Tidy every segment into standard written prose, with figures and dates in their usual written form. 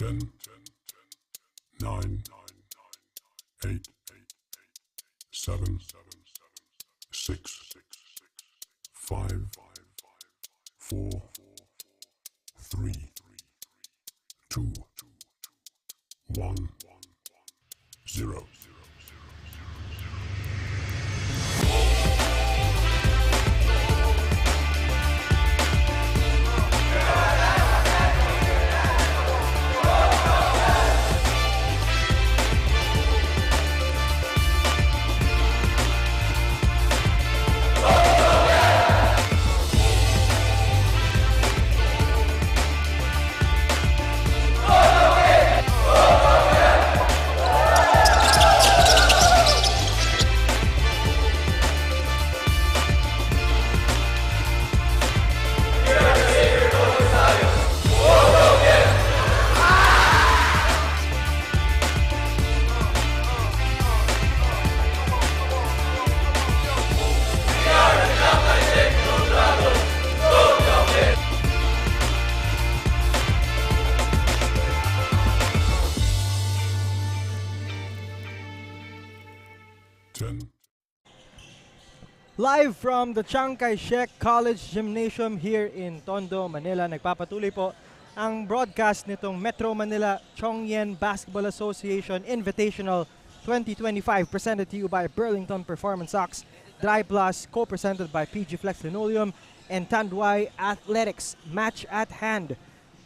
10, 9, 8, 7, 6, 5, 4, 3, 2, 1, 0. Live from the Chiang Kai-shek College Gymnasium here in Tondo, Manila. Nagpapatuloy po ang broadcast nitong Metro Manila Tiong Lian Basketball Association Invitational 2025 presented to you by Burlington Performance Socks, Dry Plus, co-presented by PG Flex Linoleum, and Tandwai Athletics. Match at hand.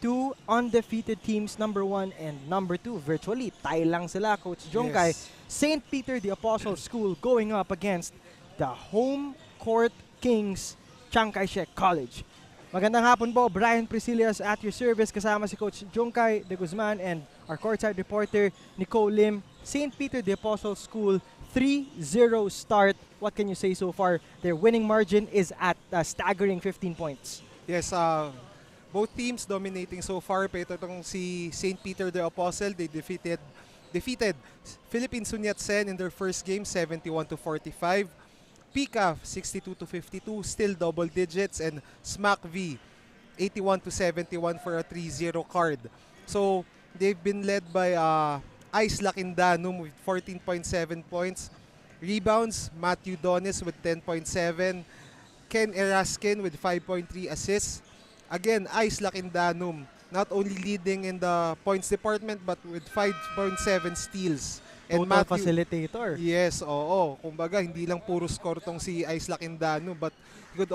Two undefeated teams, number 1 and number 2. Virtually, tie lang sila, Coach Jongkai. Yes. St. Peter the Apostle School going up against the home court kings, Chiang Kai-shek College. Magandang hapon po, Brian Priscillas at your service, kasama si Coach Jongkai de Guzman and our courtside reporter, Nicole Lim. St. Peter the Apostle School, 3-0 start. What can you say so far? Their winning margin is at a staggering 15 points. Yes, both teams dominating so far. Pero itong si St. Peter the Apostle, they defeated Philippine Sun Yat-sen in their first game, 71-45. PICA 62-52, still double digits, and SMACV 81-71 for a 3-0 card. So they've been led by Ice Lakindanum with 14.7 points. Rebounds, Matthew Donis with 10.7. Ken Eraskin with 5.3 assists. Again, Ice Lakindanum not only leading in the points department but with 5.7 steals. And Total facilitator. Yes, oo. Kumbaga, hindi lang puro score tong si Ice Lakindanum, but good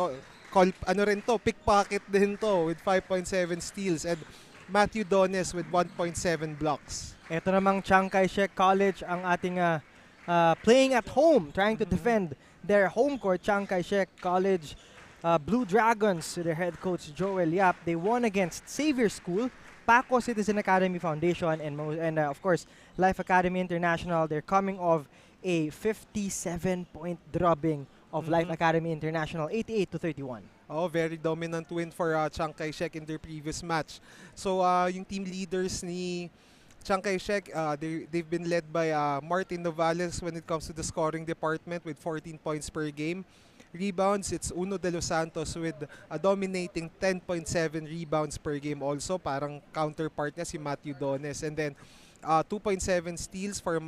call, pickpocket din to with 5.7 steals, and Matthew Dones with 1.7 blocks. Ito namang Chiang Kai-shek College ang ating playing at home, trying to defend their home court. Chiang Kai-shek College Blue Dragons, their head coach Joel Yap, they won against Xavier School, Paco Citizen Academy Foundation, and of course, Life Academy International. They're coming off a 57-point drubbing of Life Academy International, 88-31. Oh, very dominant win for Chiang Kai-shek in their previous match. So, yung team leaders ni Chiang Kai-shek, they've been led by Martin Novales when it comes to the scoring department with 14 points per game. Rebounds, it's Uno de los Santos with a dominating 10.7 rebounds per game also. Parang counterpart niya si Matthew Dones. And then 2.7 steals for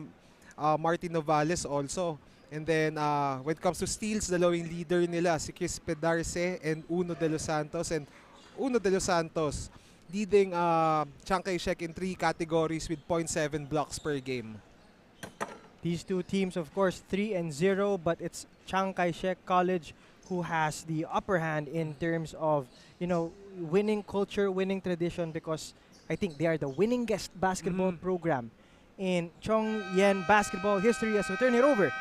Martin Novales also. And then when it comes to steals, dalawang leader nila, si Chris Pedarce and Uno de los Santos. And Uno de los Santos leading Chiang Kai-shek in 3 categories with 0.7 blocks per game. These two teams, of course, 3-0, but it's Chiang Kai-shek College who has the upper hand in terms of, winning culture, winning tradition, because I think they are the winningest basketball program in Tiong Lian basketball history. As we turn it over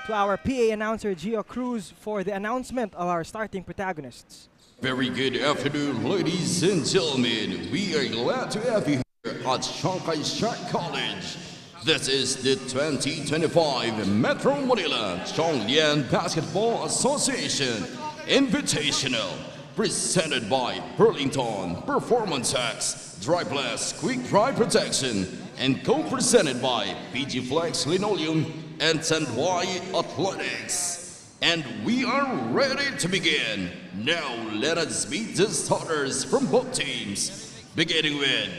to our PA announcer, Gio Cruz, for the announcement of our starting protagonists. Very good afternoon, ladies and gentlemen. We are glad to have you here at Chiang Kai-shek College. This is the 2025 Metro Manila Tiong Lian Basketball Association Invitational, presented by Burlington Performance Socks, Dry Blast Quick Dry Protection, and co-presented by PG Flex Linoleum and Tandwai Athletics. And we are ready to begin. Now let us meet the starters from both teams, beginning with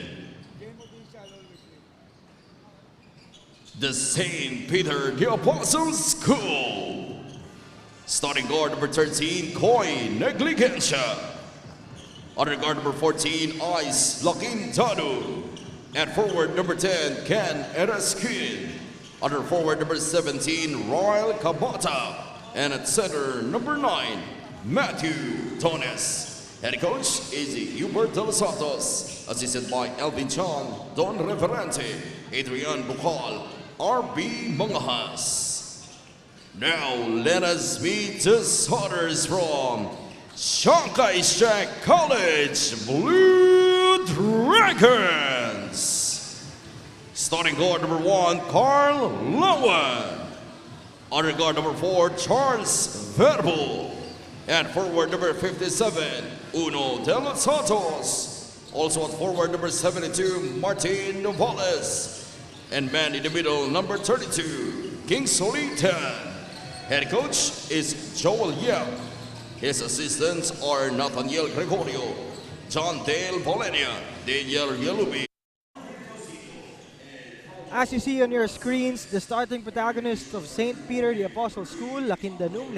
the St. Peter the Apostle School. Starting guard number 13, Koi Negligencia. Under guard number 14, Ice Lakintanu. And forward number 10, Ken Eraskin. Under forward number 17, Royal Kabata. And at center number 9, Matthew Tones. Head coach is Hubert De Los Santos. Assisted by Elvin Chan, Don Reverente, Adrian Bukal, RB Mangahas. Now let us meet the starters from Chiang Kai-shek College Blue Dragons. Starting guard number 1, Carl Lowen. Under guard number 4, Charles Verbal. And forward number 57, Uno De Los Santos. Also at forward number 72, Martin Novales. And man in the middle, number 32, Kingsley Tan. Head coach is Joel Yap. His assistants are Nathaniel Gregorio, John Dale Bolenia, Daniel Yalubi. As you see on your screens, the starting protagonists of St. Peter the Apostle School, Lakindanum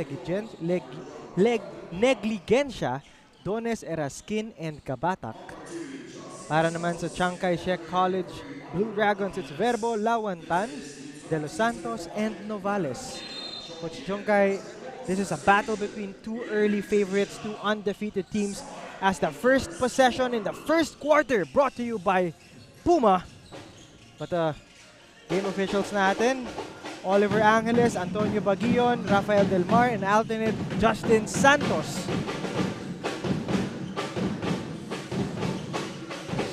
Negligencia, Dones Eraskin, and Kabatak. Para naman sa Chiang Kai-shek College Blue Dragons, it's Verbo, Lawantan, De Los Santos, and Novales. Coach Chongkai, this is a battle between two early favorites, two undefeated teams, as the first possession in the first quarter brought to you by Puma. But game officials natin, Oliver Angeles, Antonio Baguion, Rafael Del Mar, and alternate Justin Santos.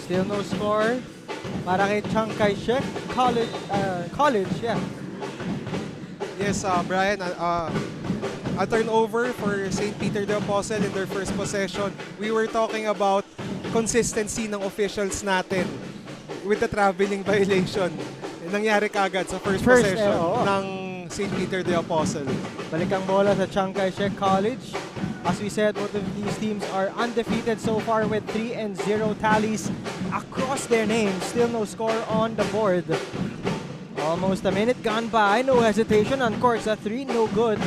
Still no score para kay Chiang Kai-shek College, yeah. Yes, Brian, a turnover for St. Peter the Apostle in their first possession. We were talking about consistency ng officials natin with the traveling violation. Nangyari kagad sa first possession ng St. Peter the Apostle. Balik ang bola sa Chiang Kai-shek College. As we said, both of these teams are undefeated so far with 3-0 tallies across their names. Still no score on the board. Almost a minute gone by. No hesitation on court sa 3. No good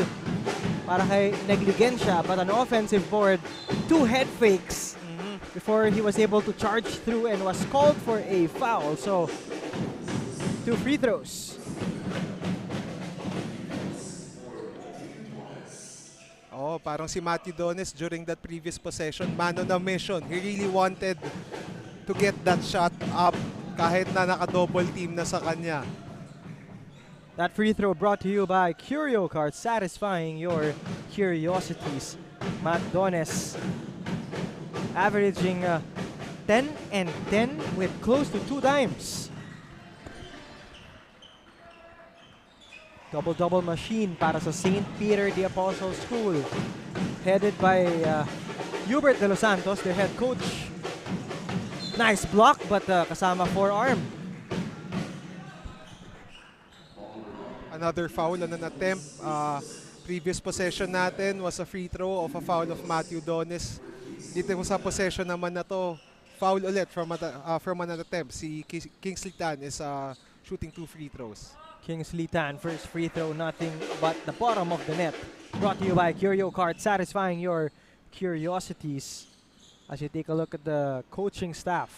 para kay Negligencia, but an offensive board. 2 head fakes before he was able to charge through and was called for a foul. So 2 free throws. Oh, parang si Matthew Dones during that previous possession, man on a mission. He really wanted to get that shot up kahit na naka-double team na sa kanya. That free throw brought to you by Curio Cards, satisfying your curiosities. Matt Dones averaging 10 and 10 with close to 2 dimes. Double-double machine para sa St. Peter the Apostle School. Headed by Hubert De Los Santos, their head coach. Nice block, but kasama forearm. Another foul on an attempt. Previous possession natin was a free throw of a foul of Matthew Dones. Dito sa possession naman na to, foul ulit from an attempt. Si Kingsley Tan is shooting 2 free throws. Kingsley Tan, first free throw, nothing but the bottom of the net. Brought to you by Curio Card, satisfying your curiosities. As you take a look at the coaching staff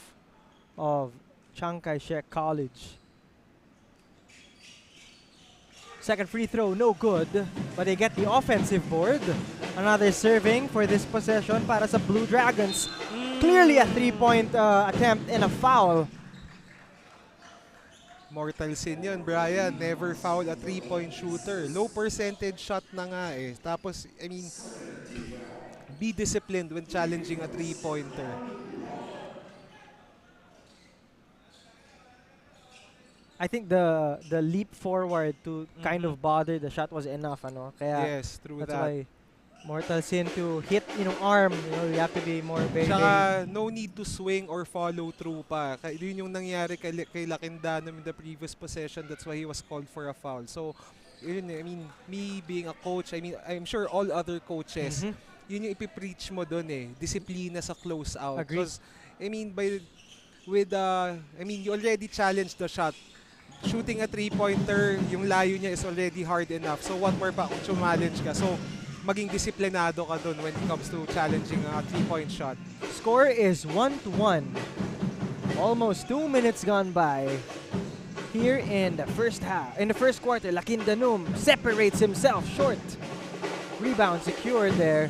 of Chiang Kai-shek College. Second free throw, no good, but they get the offensive board. Another serving for this possession para sa Blue Dragons. Clearly a 3-point attempt and a foul. Mortal sin yun, Brian. Never foul a 3-point shooter. Low percentage shot na nga eh. Tapos, I mean, be disciplined when challenging a 3-pointer. I think the leap forward to kind of bother the shot was enough, ano? Kaya Yes, true that's that. why mortal sin to hit, arm. You have to be more very. Saka, no need to swing or follow through pa. Yun yung nangyari kay Lakindanum in the previous possession. That's why he was called for a foul. So, yun, I mean, me being a coach, I mean, I'm sure all other coaches, yun yung ipipreach mo dun eh. Disiplina sa close out. Agreed. Because, I mean, you already challenged the shot. shooting a three-pointer, yung layo niya is already hard enough. So what more pa kung challenge ka? So maging disiplinado ka dun when it comes to challenging a three-point shot. Score is 1-1. Almost 2 minutes gone by. Here in the first quarter, Lakindanum separates himself short. Rebound secured there.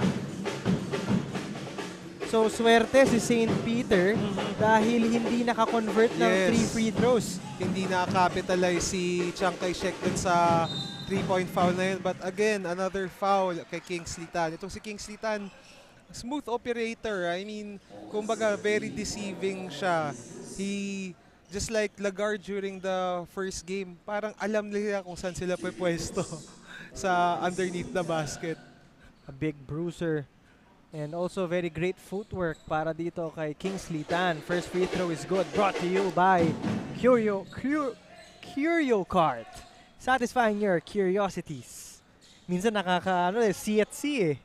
So, swerte si St. Peter dahil hindi nakakonvert ng 3 free throws. Hindi na-capitalize si Chiang Kai-shek dun sa 3-point foul na yun. But again, another foul kay Kingsley Tan. Itong si Kingsley Tan, smooth operator. I mean, kumbaga, very deceiving siya. He, just like Lagarde during the first game, parang alam nila kung saan sila pwesto sa underneath the basket. A big bruiser. And also very great footwork para dito kay Kingsley Tan. First free throw is good. Brought to you by Curio Cart. Satisfying your curiosities. Minsan see at see eh.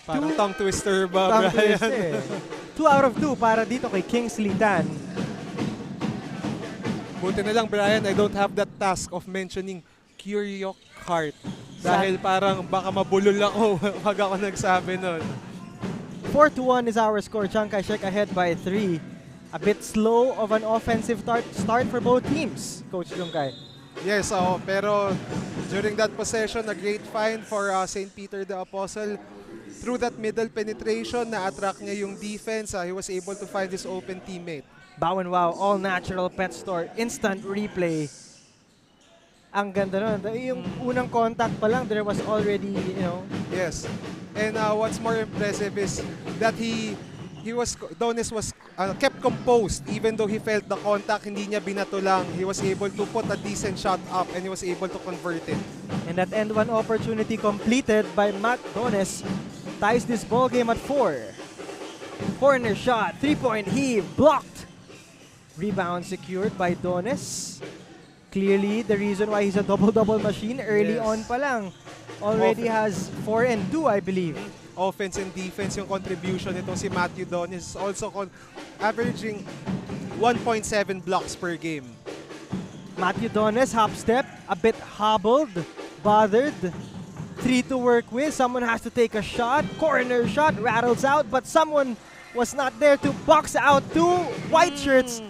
Parang tongue twister ba, Tongue Brian? twister eh. 2 out of 2 para dito kay Kingsley Tan. Buti na lang, Brian, I don't have that task of mentioning Curio Cart. Dahil parang baka mabulol ako pag ako nagsabi nun. 4-1 is our score. Chiang Kai-shek ahead by 3. A bit slow of an offensive start for both teams, Coach Lungkay. Yes, pero during that possession, a great find for St. Peter the Apostle. Through that middle penetration, na-attract niya yung defense. He was able to find his open teammate. Bow and Wow, all natural pet store, instant replay. Ang ganda nun. Yung unang contact pa lang, there was already, Yes. And what's more impressive is that Donis was kept composed even though he felt the contact, hindi niya binato lang. He was able to put a decent shot up and he was able to convert it. And that end one opportunity completed by Matt Donis ties this ball game at 4. Corner shot, 3-point heave, blocked. Rebound secured by Donis. Clearly, the reason why he's a double-double machine early on pa lang. Already has 4 and 2, I believe. Offense and defense yung contribution nito si Matthew Donis, also averaging 1.7 blocks per game. Matthew Donis, hop step, a bit hobbled, bothered. 3 to work with. Someone has to take a shot. Corner shot, rattles out, but someone was not there to box out 2 white shirts.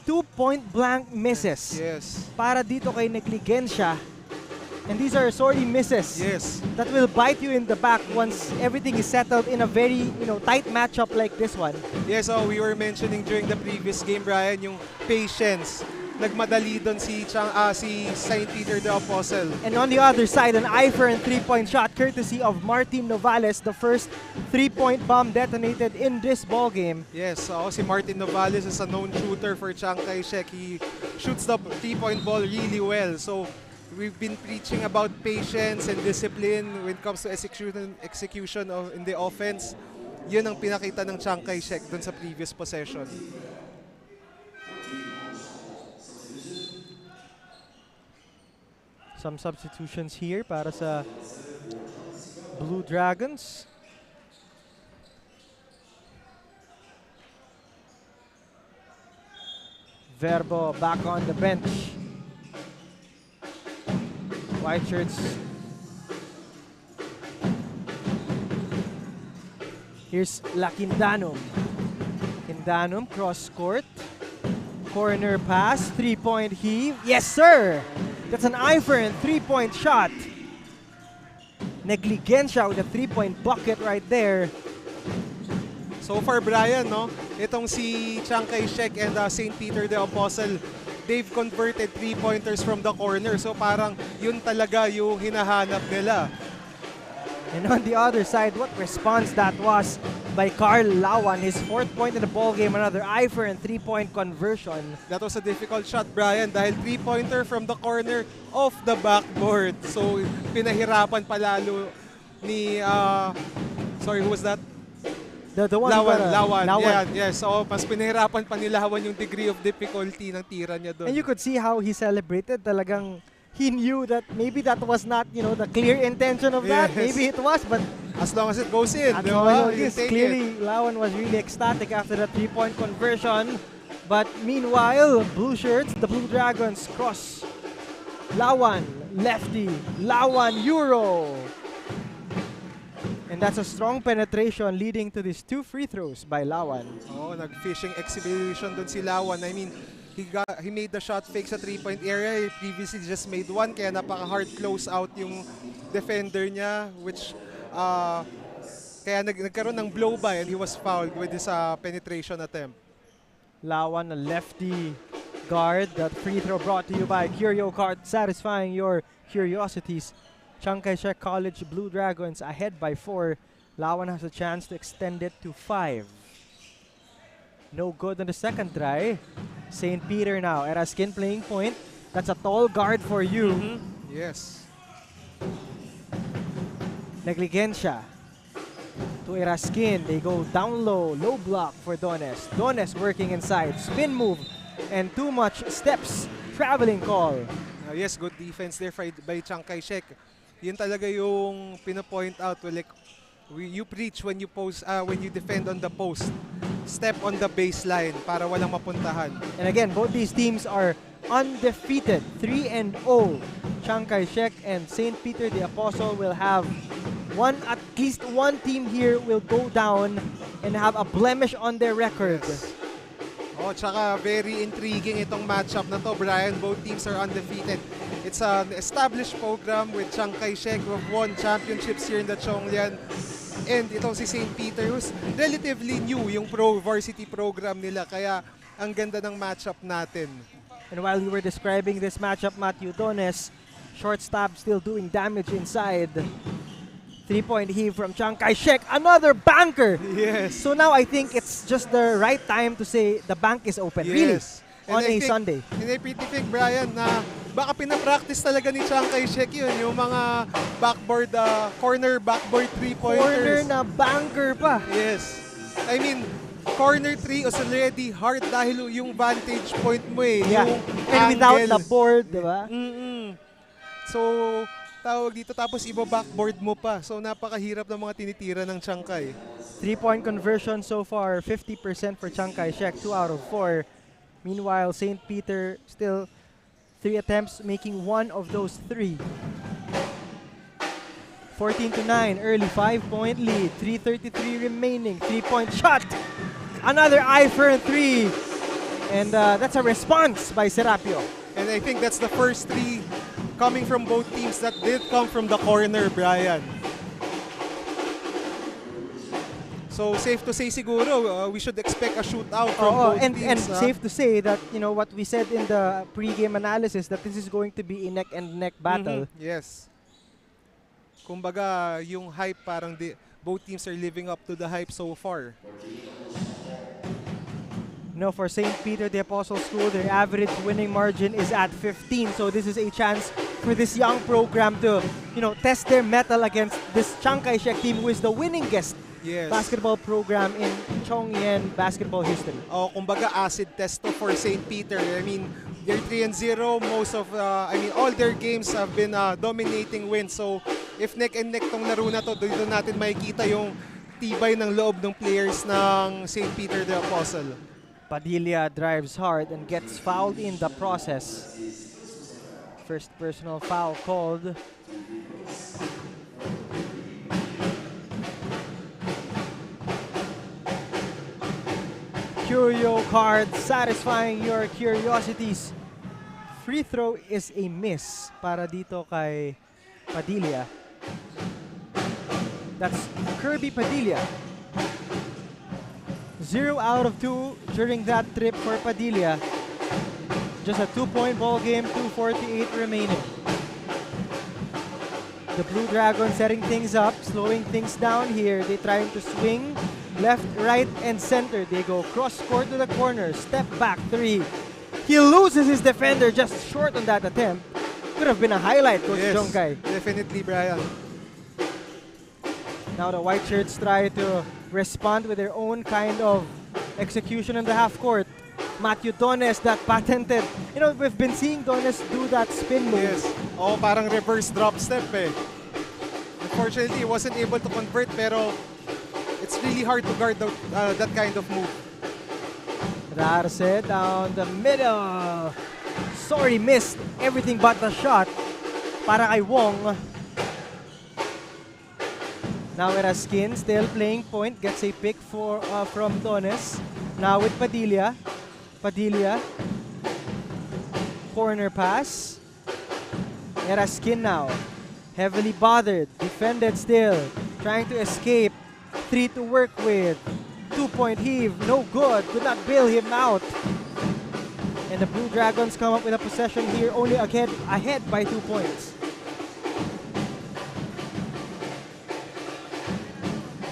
2 point blank misses. Yes. Para dito kay negligensya. And these are sorry misses. Yes. That will bite you in the back once everything is settled in a very, tight matchup like this one. Yes, we were mentioning during the previous game, Brian, yung patience. Nagmadali doon si St. Peter the Apostle. And on the other side, an eye for a 3-point shot courtesy of Martin Novales, the first 3-point bomb detonated in this ball game. Yes, si Martin Novales is a known shooter for Chiang Kai-shek. He shoots the 3-point ball really well. So we've been preaching about patience and discipline when it comes to execution in the offense. Yun ang pinakita ng Chiang Kai-shek doon sa previous possession. Some substitutions here para sa Blue Dragons. Verbo back on the bench. White shirts. Here's Lakindanum. Lakindanum cross court. Corner pass, 3-point heave. Yes, sir! That's an eye for a 3-point shot. Negligensya with a 3-point bucket right there. So far, Brian, itong si Chiang Kai-shek and St. Peter the Apostle, they've converted 3-pointers from the corner. So parang yun talaga yung hinahanap nila. And on the other side, what response that was by Carl Lawan. His 4th point in the ball game, another eye for a 3-point conversion. That was a difficult shot, Brian, dahil 3-pointer from the corner off the backboard. So pinahirapan palalo ni sorry, who was that? The one Lawan. Lawan. Yeah. So mas pinahirapan pa ni Lawan yung degree of difficulty ng tira niya doon. And you could see how he celebrated. Talagang he knew that maybe that was not, the clear intention of that. Yes. Maybe it was, but as long as it goes in, at di ba? clearly Lawan was really ecstatic after that 3-point conversion. But meanwhile, blue shirts, the Blue Dragons cross. Lawan, lefty. Lawan, Euro. And that's a strong penetration leading to these 2 free throws by Lawan. Oh, nag-fishing exhibition dun si Lawan. I mean, he made the shot fake sa 3-point area. He previously just made one, kaya napaka-hard close out yung defender niya, which kaya nagkaroon ng blow by and he was fouled with his penetration attempt. Lawan, a lefty guard. That free throw brought to you by Curio Card, satisfying your curiosities. Chiang Kai-shek College Blue Dragons ahead by 4. Lawan has a chance to extend it to 5. No good on the second try. St. Peter now. Eraskin playing point. That's a tall guard for you. Yes. Negligencia to Eraskin. They go down low. Low block for Dones. Dones working inside. Spin move. And too much steps. Traveling call. Yes, good defense there by Chiang Kai-shek. Yun talaga yung pinapoint out. Like, you preach when you defend on the post. Step on the baseline para walang mapuntahan. And again, both these teams are undefeated. 3-0. Chiang Kai-shek and St. Peter the Apostle will have at least one team here will go down and have a blemish on their record. Yes. Oh, tsaka very intriguing itong matchup na to, Brian. Both teams are undefeated. It's an established program with Chiang Kai-shek who have won championships here in the Tiong Lian. And itong si St. Peter who's relatively new yung pro-varsity program nila. Kaya ang ganda ng matchup natin. And while we were describing this matchup, Matthew Dones, short stab still doing damage inside. 3-point heave from Chiang Kai-shek. Another banker! Yes. So now I think it's just the right time to say the bank is open. Yes. Really? And On a Sunday. And I pretty think, Brian, na baka pinapractice talaga ni Chiang Kai-shek yun. Yung mga backboard, corner backboard Corner three-pointers. na banker pa. Yes. I mean, corner 3 is already hard dahil yung vantage point mo eh. Yeah. Yung And without angle. the board, di ba? So, tawag dito tapos iba backboard mo pa. So, napakahirap ng mga tinitira ng Chiang Kai. 3-point conversion so far, 50% for Chiang Kai-shek, 2 out of 4. Meanwhile, St. Peter still 3 attempts, making 1 of those 3. 14-9, early 5-point lead, 3:33 remaining, 3-point shot. Another eye for a 3. And that's a response by Serapio. And I think that's the first 3 coming from both teams that did come from the corner, Brian. So safe to say siguro, we should expect a shootout from both and teams. safe to say that, you know, what we said in the pre-game analysis, that this is going to be a neck-and-neck battle. Yes. Kumbaga, yung hype parang both teams are living up to the hype so far. You know, for St. Peter the Apostle School, their average winning margin is at 15. So this is a chance for this young program to, you know, test their mettle against this Chiang Kai-shek team, who is the winningest basketball program in Chongyan basketball history. Oh, kumbaga acid test to for St. Peter. I mean, they're 3-0. Most of, all their games have been dominating wins. So if neck and neck tong laro na to, dito natin makikita yung tibay ng loob ng players ng St. Peter the Apostle. Padilla drives hard and gets fouled in the process. First personal foul called. Curio card, satisfying your curiosities. Free throw is a miss para dito kay Padilla. That's Kirby Padilla. 0 out of 2 during that trip for Padilla. Just a 2-point ball game, 2:48 remaining. The Blue Dragons setting things up, slowing things down here. They trying to swing left, right, and center. They go cross court to the corner, step back 3. He loses his defender just short on that attempt. Could have been a highlight, Coach Jongkai. Definitely, Brian. Now the white shirts try to respond with their own kind of execution in the half court. Matthew Dones, that patented. You know, we've been seeing Dones do that spin move. Yes. Oh, parang reverse drop step eh. Unfortunately, he wasn't able to convert, pero it's really hard to guard that kind of move. Rarce down the middle. Sorry, missed everything but the shot. Para kay Wong. Now Eraskin still playing point. Gets a pick from Dones. Now with Padilla. Padilla. Corner pass. Eraskin now. Heavily bothered. Defended still. Trying to escape. 3 to work with. 2-point heave. No good. Could not bail him out. And the Blue Dragons come up with a possession here. Only ahead by 2 points.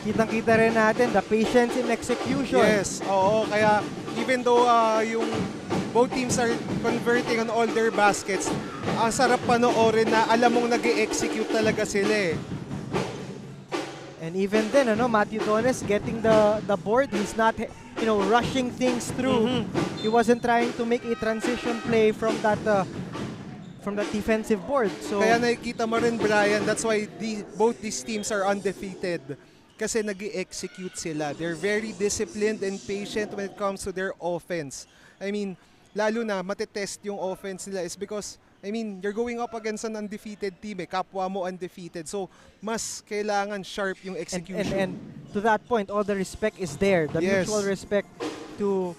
Kitang-kita rin natin the patience in execution. Yes, oo. Kaya even though yung both teams are converting on all their baskets, ang sarap panoorin na alam mong nag-execute talaga sila eh. And even then, Matthew Dones getting the board, he's not rushing things through. He wasn't trying to make a transition play from that defensive board. So Kaya nakikita mo rin, Brian, that's why both these teams are undefeated. Kasi nag-execute sila. They're very disciplined and patient when it comes to their offense. I mean, lalo na matetest yung offense nila is because, you're going up against an undefeated team eh. Kapwa mo undefeated. So, mas kailangan sharp yung execution. and to that point, all the respect is there. The Yes. mutual respect to,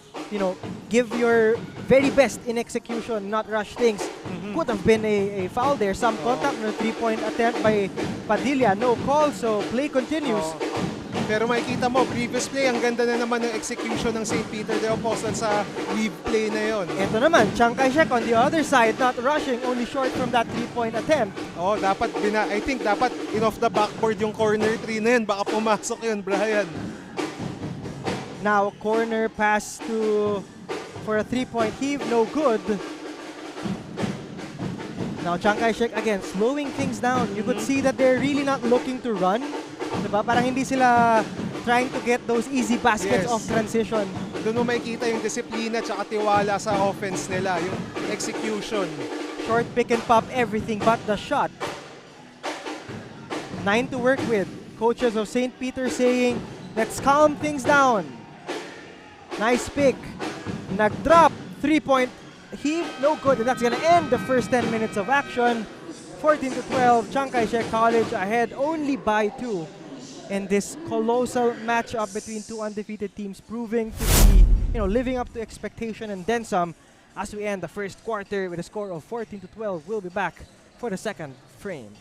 give your very best in execution, not rush things. Could have been a foul there. Some contact, 3-point attempt by Padilla. No call, so play continues. Pero makikita mo, previous play, ang ganda na naman ng execution ng St. Peter the Apostle sa lead play na yon. Ito naman, Chiang Kai-shek on the other side, not rushing, only short from that 3-point attempt. Oh, I think dapat in off the backboard yung corner 3 na yun. Baka pumasok yun, Brian. Now, corner pass for a 3-point heave, no good. Now, Chiang Kai-shek again, slowing things down. You could see that they're really not looking to run. Diba? Parang hindi sila trying to get those easy baskets off transition. Doon mo makikita yung disiplina at tiwala sa offense nila, yung execution. Short pick and pop, everything but the shot. 9 to work with. Coaches of St. Peter saying, let's calm things down. Nice pick. Nag-drop. 3-point heave. No good. And that's going to end the first 10 minutes of action. 14-12. Chiang Kai-shek College ahead only by 2. And this colossal matchup between two undefeated teams proving to be, living up to expectation and then some as we end the first quarter with a score of 14-12. We'll be back for the second frame.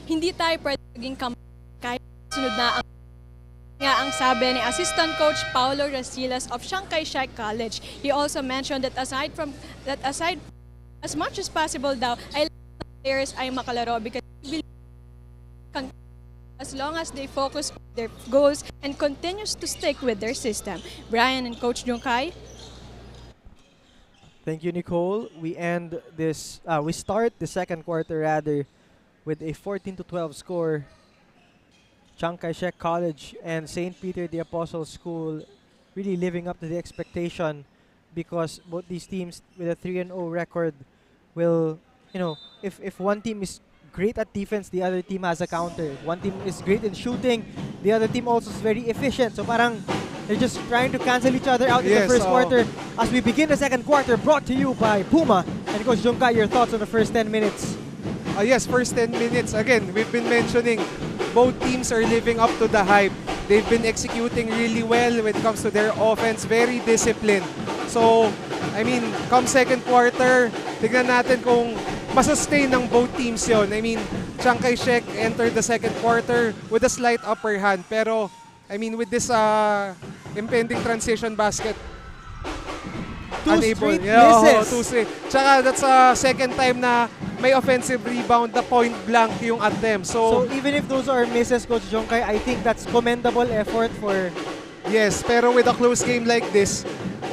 Hindi tayo pwede maging kahit sunod na ang sabi ni Assistant Coach Paulo Rasilas of Chiang Kai-shek College. He also mentioned that aside as much as possible daw ay players ay makalaro because as long as they focus on their goals and continues to stick with their system. Brian and Coach Jungkai. Thank you, Nicole. We start the second quarter with a 14-12 score. Chiang Kai-shek College and St. Peter the Apostle School really living up to the expectation because both these teams with a 3-0 record will, if one team is great at defense, the other team has a counter. If one team is great in shooting, the other team also is very efficient. So parang they're just trying to cancel each other out in the first quarter. As we begin the second quarter, brought to you by Puma. And Coach Jungkai, your thoughts on the first 10 minutes? Yes, first 10 minutes. Again, we've been mentioning both teams are living up to the hype. They've been executing really well when it comes to their offense. Very disciplined. So, come second quarter, tignan natin kung masustain ng both teams yon. Chiang Kai-shek entered the second quarter with a slight upper hand. Pero, with this impending transition basket, Two straight misses. Two straight. Tsaka that's a second time na may offensive rebound na point blank yung attempt. So even if those are misses, Coach Jungkai, I think that's commendable effort for Yes, pero with a close game like this,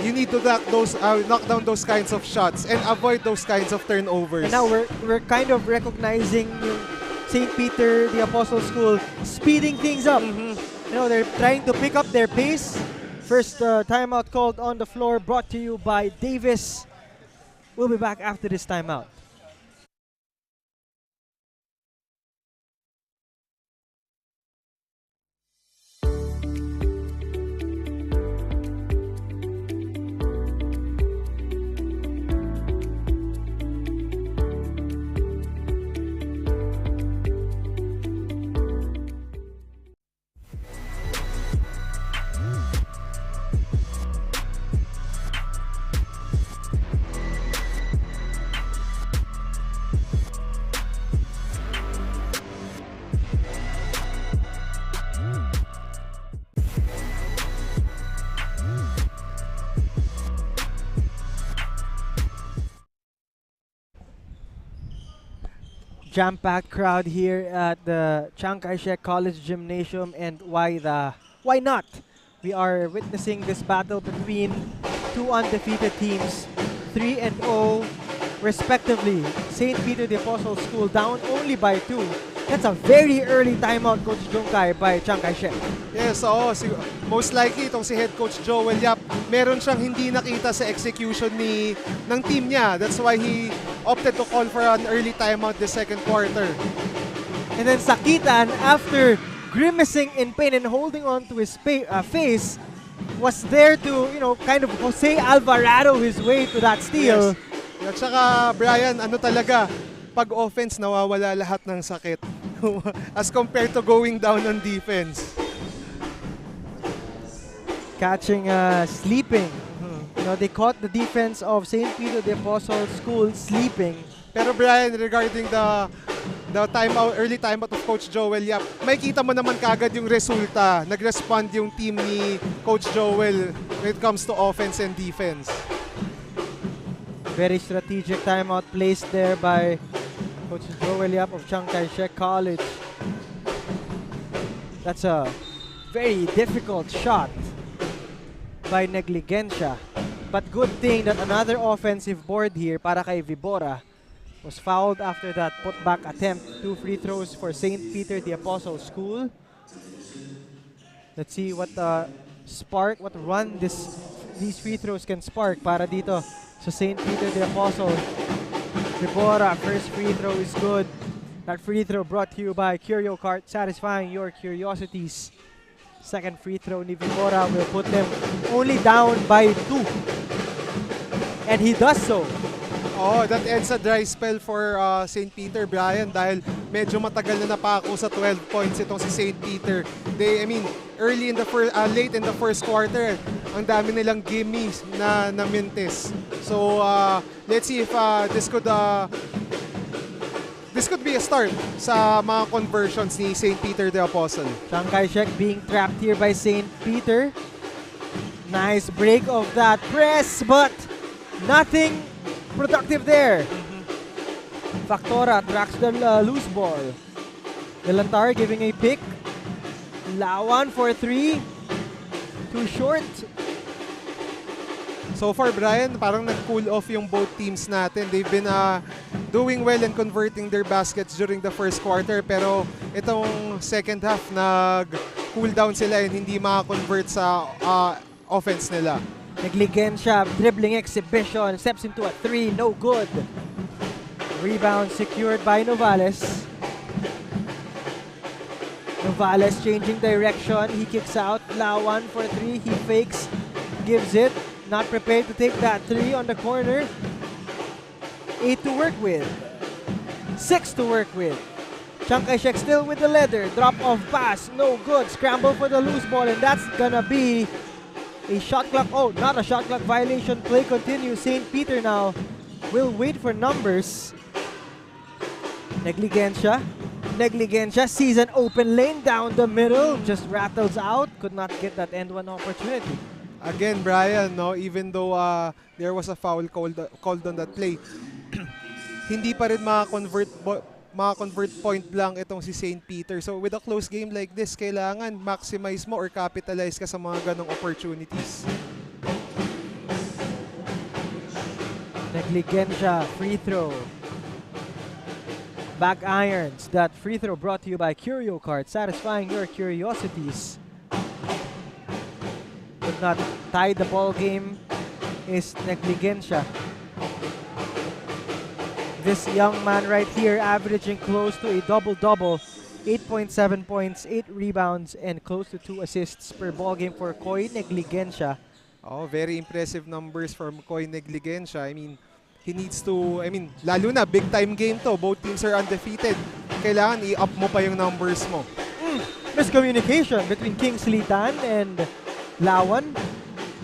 you need to knock down those kinds of shots and avoid those kinds of turnovers. And now we're kind of recognizing yung St. Peter, the Apostle School, speeding things up. You know, they're trying to pick up their pace. First timeout called on the floor, brought to you by Davis. We'll be back after this timeout. Jam-packed crowd here at the Chiang Kai-shek College Gymnasium, and why not? We are witnessing this battle between two undefeated teams, 3-0 respectively. St. Peter the Apostle School down only by 2. That's a very early timeout, Coach Jongkai, by Chiang Kai-shek. Yes, oo. Most likely itong si head coach Joel Yap, meron siyang hindi nakita sa execution ng team niya. That's why he opted to call for an early timeout the second quarter. And then Sakitan, after grimacing in pain and holding on to his face, was there to, kind of Jose Alvarado his way to that steal. Yes. At saka, Brian, talaga, pag offense, nawawala lahat ng sakit. As compared to going down on defense. Catching, sleeping. They caught the defense of St. Peter the Apostle School sleeping. Pero Brian, regarding the early timeout of Coach Joel Yap, makikita mo naman kagad yung resulta. Nag-respond yung team ni Coach Joel when it comes to offense and defense. Very strategic timeout placed there by Coach Joel Yap of Chiang Kai-shek College. That's a very difficult shot by Negligencia. But good thing that another offensive board here para kay Vibora was fouled after that putback attempt. 2 free throws for St. Peter the Apostle School. Let's see what run these free throws can spark para dito sa St. Peter the Apostle. Vibora, first free throw is good. That free throw brought to you by Curio Cart, satisfying your curiosities. Second free throw ni Vibora will put them only down by 2. And he does so. Oh, that ends a dry spell for St. Peter, Brian, dahil medyo matagal na napako sa 12 points itong si St. Peter. Late in the first quarter, ang dami nilang gimmies na mintes. So, let's see if this could be a start sa mga conversions ni St. Peter the Apostle. Chiang Kai-shek being trapped here by St. Peter. Nice break of that press, but nothing productive there. Factora tracks the loose ball. Delantar giving a pick. Lawan for 3. Too short. So far, Brian, parang nag-cool off yung both teams natin. They've been doing well and converting their baskets during the first quarter, pero itong second half, nag-cool down sila and hindi maka-convert sa offense nila. Negligencia, dribbling exhibition, steps into a 3, no good. Rebound secured by Novales. Novales changing direction, he kicks out. Lawan for 3, he fakes, gives it. Not prepared to take that 3 on the corner. 8 to work with. 6 to work with. Chiang Kai-shek still with the leather. Drop off pass, no good. Scramble for the loose ball, and that's gonna be a shot clock. Oh, not a shot clock violation. Play continues. St. Peter now will wait for numbers. Negligencia sees an open lane down the middle. Just rattles out. Could not get that end one opportunity. Again, Brian, even though there was a foul called on that play, hindi pa rin maka-convert maka-convert point blank itong si St. Peter. So with a close game like this, kailangan maximize mo or capitalize ka sa mga ganong opportunities. Negligensya, free throw. Back irons. That free throw brought to you by Curio Card, satisfying your curiosities. Could not tie the ball game is negligensya. This young man right here averaging close to a double-double. 8.7 points, 8 rebounds, and close to 2 assists per ball game for Koy Negligensya. Oh, very impressive numbers from Koy Negligensya. I mean, he needs to, lalo na, big time game to. Both teams are undefeated. Kailangan i-up mo pa yung numbers mo. Miscommunication between Kingsley Tan and Lawan.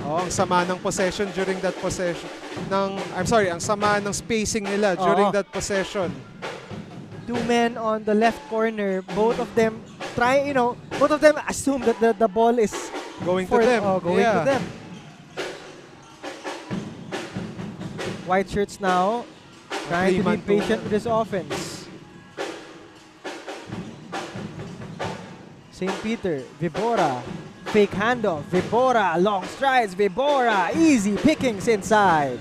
Oh, ang sama ng possession during that possession. Ang sama ng spacing nila during that possession. 2 men on the left corner. Both of them assume that the ball is Going to them. To them. White shirts now trying to be patient with his offense. St. Peter, Vibora, fake handoff, Vibora, long strides, Vibora, easy pickings inside.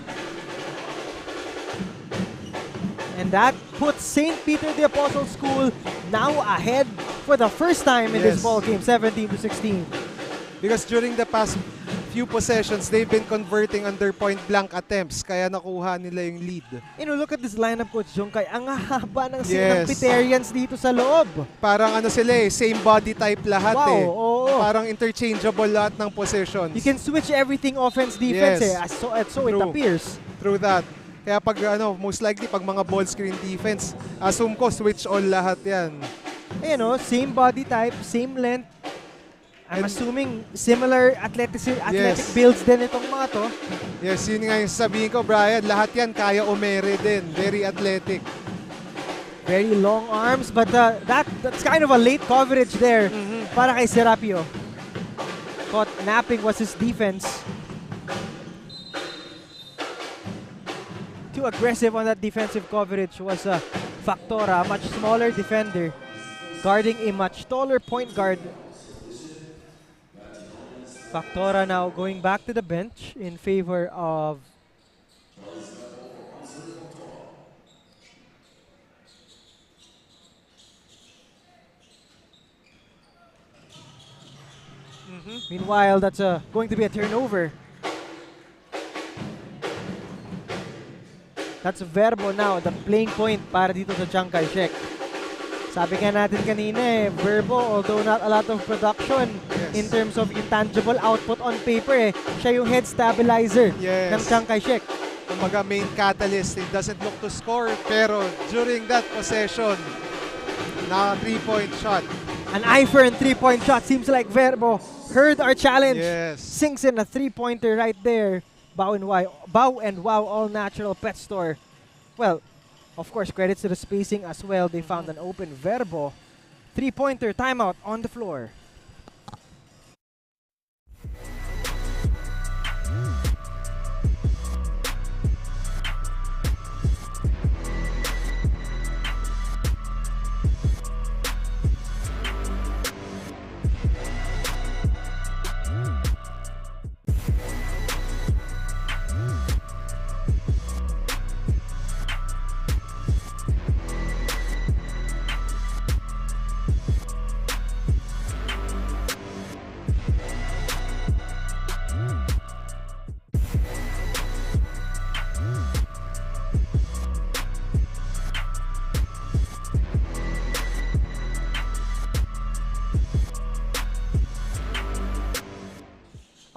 And that puts St. Peter the Apostle School now ahead for the first time in this ball game, 17-16. Because during the past few possessions, they've been converting under point-blank attempts, kaya nakuha nila yung lead. Look at this lineup, Coach Jungkay. Ang haba ng Peterians dito sa loob. Parang same body type lahat Parang interchangeable lahat ng possessions. You can switch everything offense-defense so it appears. True that. Kaya pag most likely pag mga ball screen defense, assume ko switch all lahat yan. Same body type, same length. I'm assuming similar athletic builds din itong mga to. Yes, yun nga yung sabihin ko, Brian. Lahat yan kaya umere din. Very athletic. Very long arms, but that's kind of a late coverage there para kay Serapio. Caught napping was his defense. Too aggressive on that defensive coverage was Factora, a much smaller defender, guarding a much taller point guard. Factora now going back to the bench in favor of Meanwhile, that's going to be a turnover. That's Verbo now, the playing point para dito sa Chiang Kai-shek. Sabi nga natin kanina Verbo, although not a lot of production in terms of intangible output on paper siya yung head stabilizer ng Chiang Kai-shek. Kumbaga main catalyst, it doesn't look to score, pero during that possession, na 3-point shot. An eye for a 3-point shot. Seems like Verbo heard our challenge. Sinks in a 3-pointer right there. Bow and Wow All Natural Pet Store. Well, of course, credits to the spacing as well. They found an open Verbo. 3-pointer timeout on the floor.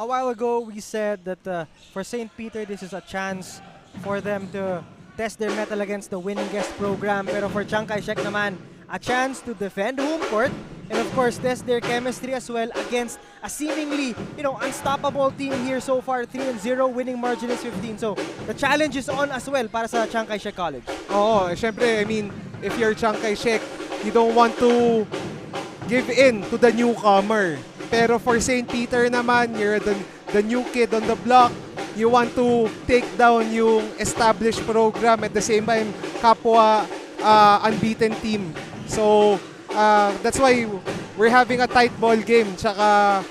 A while ago, we said that for St. Peter, this is a chance for them to test their mettle against the winning guest program. Pero for Chiang Kai-shek naman, a chance to defend home court and of course test their chemistry as well against a seemingly, unstoppable team here so far. 3-0, winning margin is 15. So the challenge is on as well para sa Chiang Kai-shek College. Oo, syempre, if you're Chiang Kai-shek, you don't want to give in to the newcomer. Pero for St. Peter naman, you're the new kid on the block. You want to take down yung established program at the same time kapwa unbeaten team. So that's why we're having a tight ball game. Tsaka,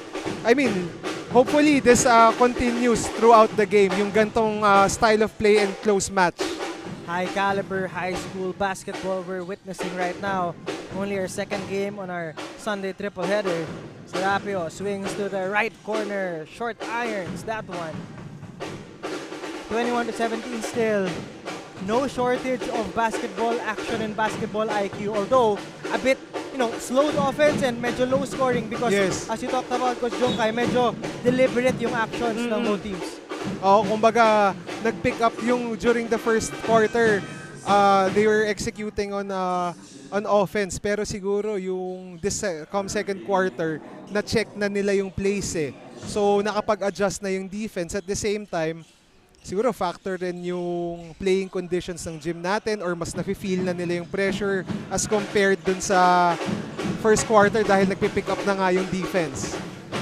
I mean, hopefully this continues throughout the game, yung gantong style of play and close match. High caliber high school basketball we're witnessing right now. Only our second game on our Sunday triple header. Serapio swings to the right corner, short irons that one. 21-17 still. No shortage of basketball action and basketball IQ, although a bit, slowed offense and medyo low scoring because as you talked about, Coach Jongkai, medyo deliberate yung actions ng both teams. Kumbaga, nag-pick up yung during the first quarter, they were executing on offense. Pero siguro yung this second quarter, na-check na nila yung plays eh. So, nakapag-adjust na yung defense. At the same time, siguro factor rin yung playing conditions ng gym natin or mas nafe-feel na nila yung pressure as compared dun sa first quarter dahil nagpipick up na nga yung defense.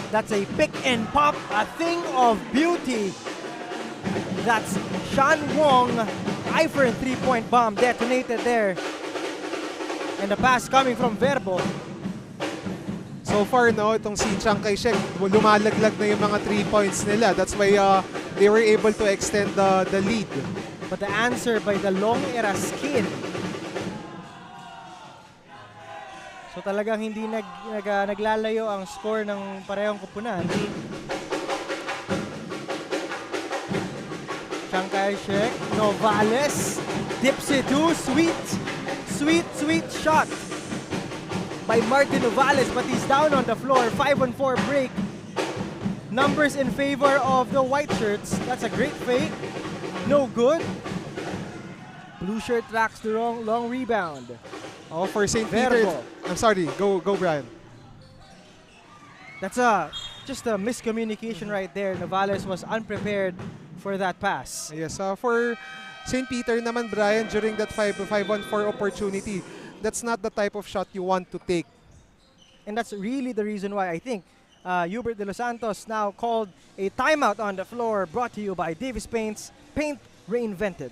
That's a pick and pop, a thing of beauty. That's Sean Wong. Eye for a three-point bomb detonated there. And the pass coming from Verbo. So far, itong si Chiang Kai-shek, lumalaglag na yung mga 3 points nila. That's why they were able to extend the lead. But the answer by the long era skin. So talagang hindi naglalayo ang score ng parehong kupunan. Chiang Kai-shek, Novales, dips it to sweet shot by Martin Novales, but he's down on the floor. 5-on-4 break. Numbers in favor of the white shirts. That's a great fake. No good. Blue shirt tracks the long rebound. For St. Peter. I'm sorry. Go Brian. That's just a miscommunication right there. Novales was unprepared for that pass. Yes, for St. Peter naman, Brian, during that 5-on-4 opportunity, that's not the type of shot you want to take. And that's really the reason why I think Hubert De Los Santos now called a timeout on the floor, brought to you by Davis Paint reinvented.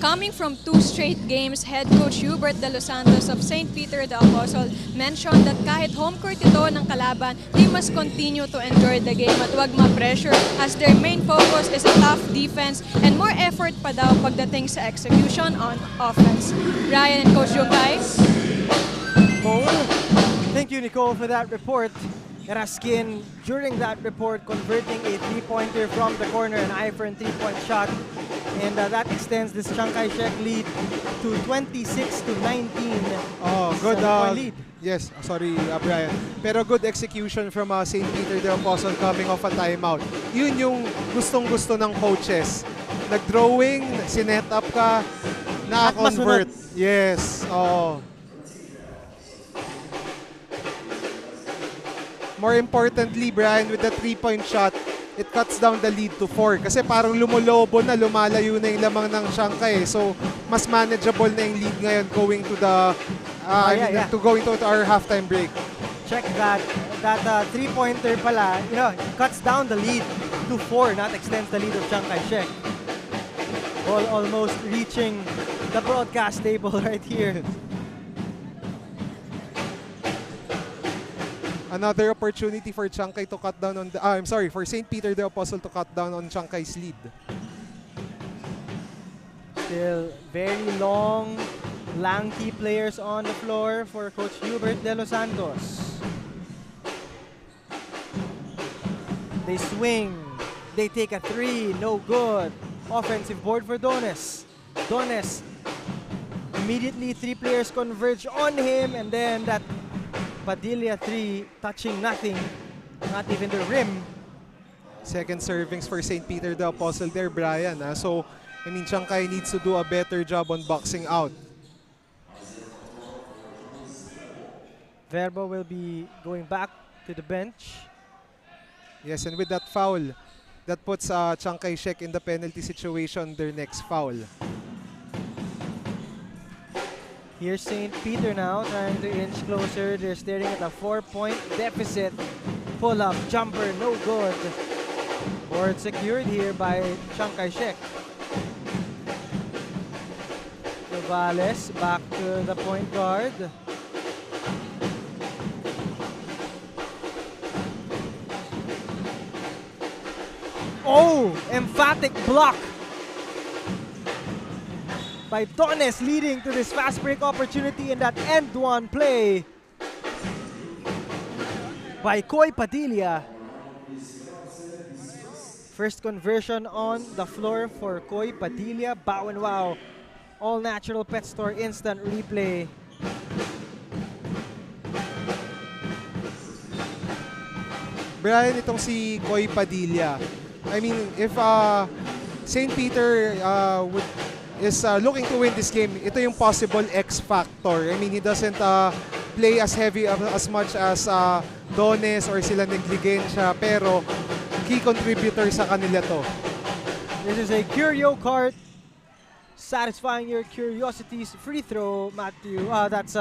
Coming from 2 straight games, head coach Hubert De Los Santos of St. Peter the Apostle mentioned that kahit home court ito ng kalaban, they must continue to enjoy the game at huwag ma-pressure as their main focus is a tough defense and more effort pa daw pagdating sa execution on offense. Ryan and Coach Jongkai. Thank you, Nicole, for that report. Eraskin, during that report, converting a three-pointer from the corner, an eye for a three-point shot. And that extends this Chiang Kai-shek lead to 26-19. Oh, good lead. Yes, sorry, Brian. Pero good execution from St. Peter the Apostle coming off a timeout. Yun yung gustong-gusto ng coaches. Nag-drawing, sinet up ka, na-convert. Yes, More importantly, Brian, with the 3-point shot, it cuts down the lead to 4. Kasi parang lumulobo na, lumalayo na yung lamang ng Chiang Kai. So, mas manageable na yung lead ngayon going to the going to our halftime break. Check that three-pointer pala, cuts down the lead to 4, not extends the lead of Chiang Kai-shek. Ball almost reaching the broadcast table right here. Another opportunity for Chiang Kai to cut down on for St. Peter the Apostle to cut down on Chiang Kai's lead. Still very long, lanky players on the floor for Coach Hubert De Los Santos. They swing. They take a three, no good. Offensive board for Dones. Dones, immediately 3 players converge on him, and then that Padilla 3 touching nothing, not even the rim. Second servings for St. Peter the Apostle there, Brian. So, I mean, Chiangkai needs to do a better job on boxing out. Verbo will be going back to the bench. Yes, and with that foul, that puts Chiangkai Shek in the penalty situation, their next foul. Here's St. Peter now trying to inch closer. They're staring at a 4-point deficit. Pull up, jumper, no good. Board secured here by Chiangkai Shek. Novales back to the point guard. Oh, emphatic block by Dones, leading to this fast break opportunity in that end one play by Koy Padilla. First conversion on the floor for Koy Padilla. Bow and wow. All natural pet store instant replay. Brian, itong si Koy Padilla, I mean, if St. Peter is looking to win this game, ito yung possible X factor. I mean, he doesn't play as heavy as much as Dones or sila Negligensya, pero key contributor sa kanila to. This is a curio cart, satisfying your curiosities. Free throw, Matthew. That's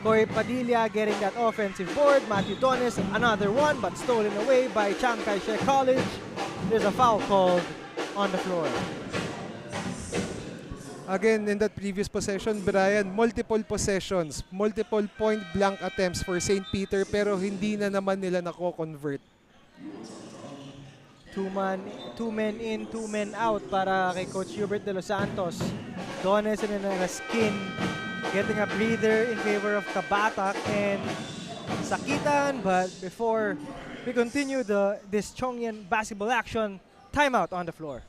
Koy Padilla getting that offensive board. Matthew Dones, another one, but stolen away by Chiangkai Shek College. There's a foul called on the floor. Again, in that previous possession, Brian, multiple possessions, multiple point blank attempts for St. Peter, pero hindi na naman nila nako-convert. Two men in, 2 men out para kay Coach Hubert de los Santos. Dones and then a skin, getting a breather in favor of Kabatak and Sakitan. But before we continue this Chongyan basketball action, timeout on the floor.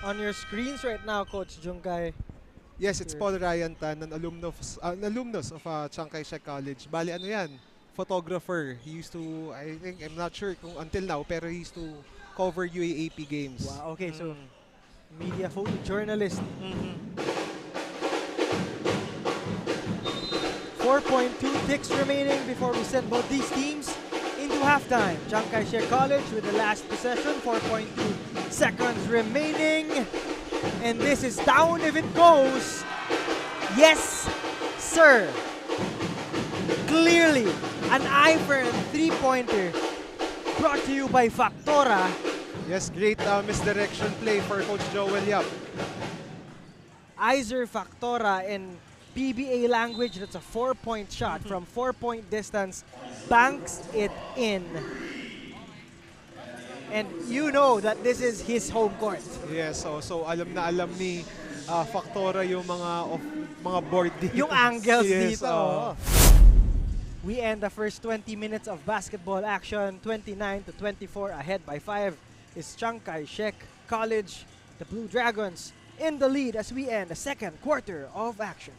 On your screens right now, Coach Jungkai. Yes, it's Paul Ryan Tan, an alumnus of Chiangkai Shek College. Bali, ano yan? Photographer. He used to, I think, I'm not sure kung until now, pero he used to cover UAAP games. Wow, okay, so media photojournalist. 4.2 ticks remaining before we send both these teams into halftime. Chiangkai Shek College with the last possession, 4.2 seconds remaining. And this is down if it goes. Yes, sir. Clearly, an eye for a three-pointer brought to you by Factora. Yes, great misdirection play for Coach Joel Yap. Iser Factora in PBA language, that's a 4-point shot from 4-point distance, banks it in. And you know that this is his home court. Yes, so alam na alam ni Factora yung mga board dito. Yung angles yes, dito. We end the first 20 minutes of basketball action. 29-24 ahead by 5 is Chiangkai Shek College. The Blue Dragons in the lead as we end the second quarter of action.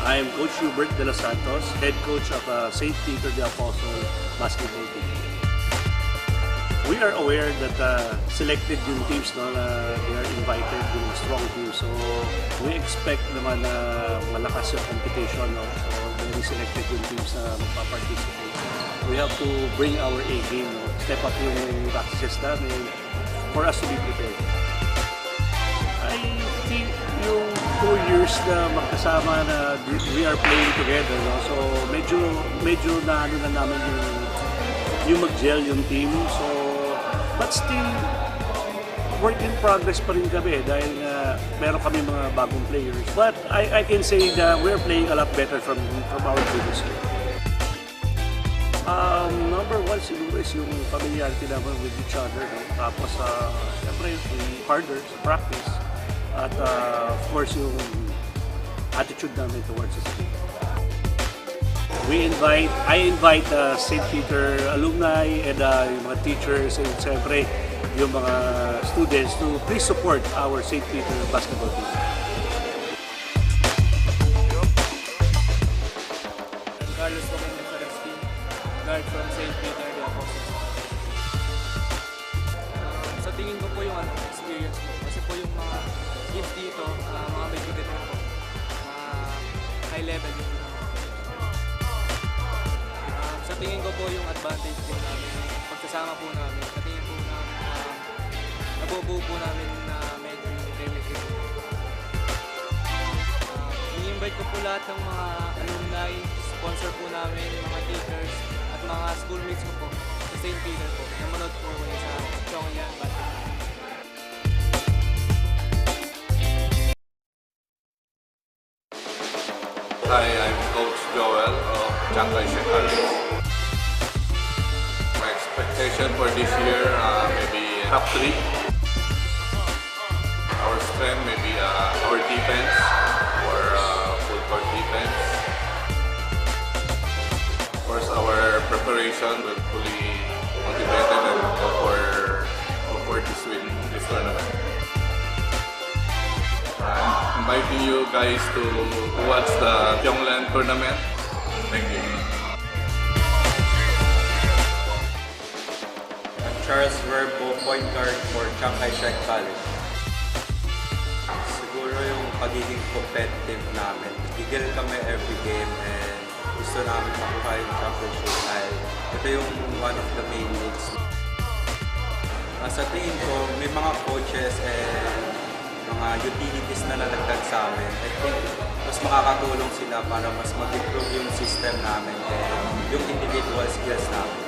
I am Coach Hubert de los Santos, head coach of St. Peter the Apostle basketball team. We are aware that selected yung teams no, na they are invited yung strong teams. So we expect naman na malakas yung competition. No? So very selected yung teams na magpa-participate. We have to bring our A game, no? Step up yung practices namin for us to be prepared. I think yung 2 years na magkasama na we are playing together, no? So medyo na ano na namin yung mag-gel yung team. So but still work in progress pa rin kami dahil meron kami mga bagong players. But I can say that we're playing a lot better from our previous year. Number one siguro is yung familiarity naman with each other. No? Tapos, siyempre, harder sa practice. At of course, yung attitude namin towards the team. I invite St. Peter alumni and yung mga teachers and siyempre yung mga students to please support our St. Peter basketball team. Guard from St. Peter the Apostle. Sa tingin ko po yung experience ko. Kasi po yung mga games dito, mga bibigat na po. High level yung sa tingin ko po yung advantage po namin, pagsasama po namin. Sa tingin po namin, nabubuo po namin na medyo yung chemistry po. I-invite ko po lahat ng mga alumni, sponsor po namin, mga teachers, at mga schoolmates ko po sa St. Peter po. Namanod po sa Tiong Lian basketball. Hi, I'm Coach Joel of Chiang Kai-shek College. My expectation for this year, maybe top 3. Our strength, maybe our defense, or full court defense. Of course, our preparation will fully motivated and go for this win, this tournament. I'm inviting you guys to watch the Tiong Lian tournament. Thank you. Charles Verbo, point guard for Chiang Kai-shek College. Siguro yung pagiging competitive namin. Gigil kami every game and gusto namin makuha yung championship dahil ito yung one of the main needs. Sa tingin ko, may mga coaches and mga utilities na nalagdag sa amin. I think mas makakatulong sila para mas mag-improve yung system namin and yung individual skills namin.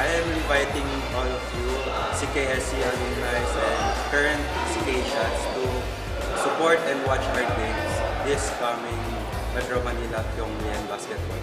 I am inviting all of you, CKSC alumni and current CKSians to support and watch our games this coming Metro Manila Tiong Lian basketball.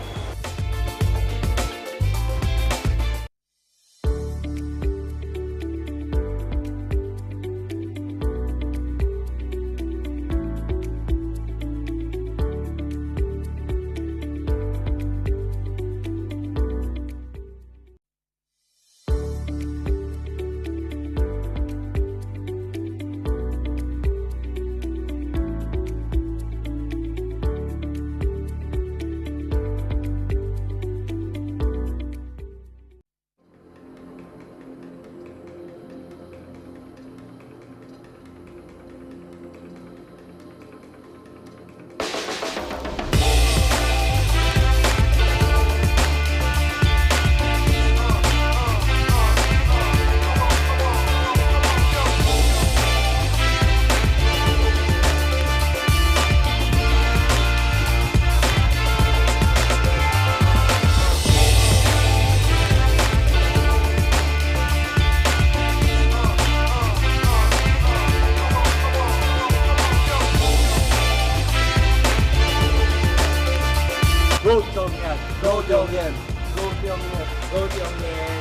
Go Tiong Lian! Go Tiong Lian! Go Tiong Lian! Go Tiong Lian!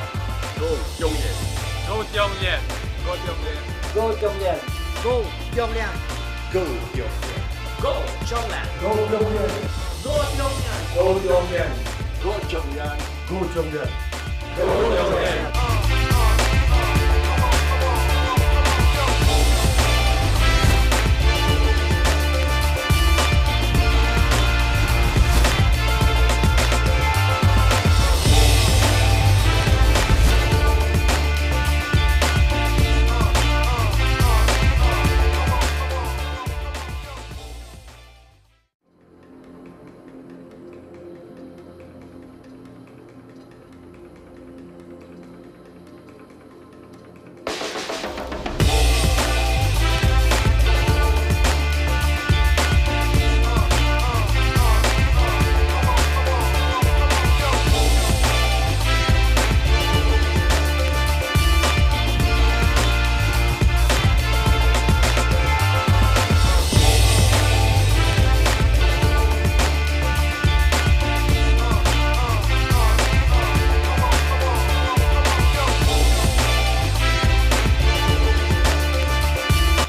Go Tiong Lian! Go Tiong Lian! Go Tiong Lian! Go Tiong Lian! Go Tiong Lian! Go Tiong Lian! Go Tiong Lian! Go Tiong Lian! Go Tiong Lian! Go Tiong Lian! Go Tiong Lian! Go Tiong Lian! Go Tiong Lian!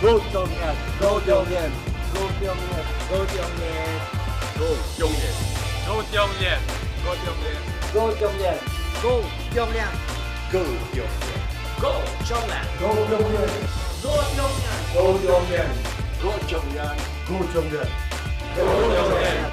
Go Pyongyang! Go Pyongyang! Go Pyongyang! Go Pyongyang! Go Pyongyang! Go Pyongyang! Go Pyongyang! Go Pyongyang! Go Pyongyang! Go Pyongyang! Go Pyongyang! Go Pyongyang! Go Pyongyang! Go Pyongyang! Go Pyongyang! Go Pyongyang! Go Pyongyang!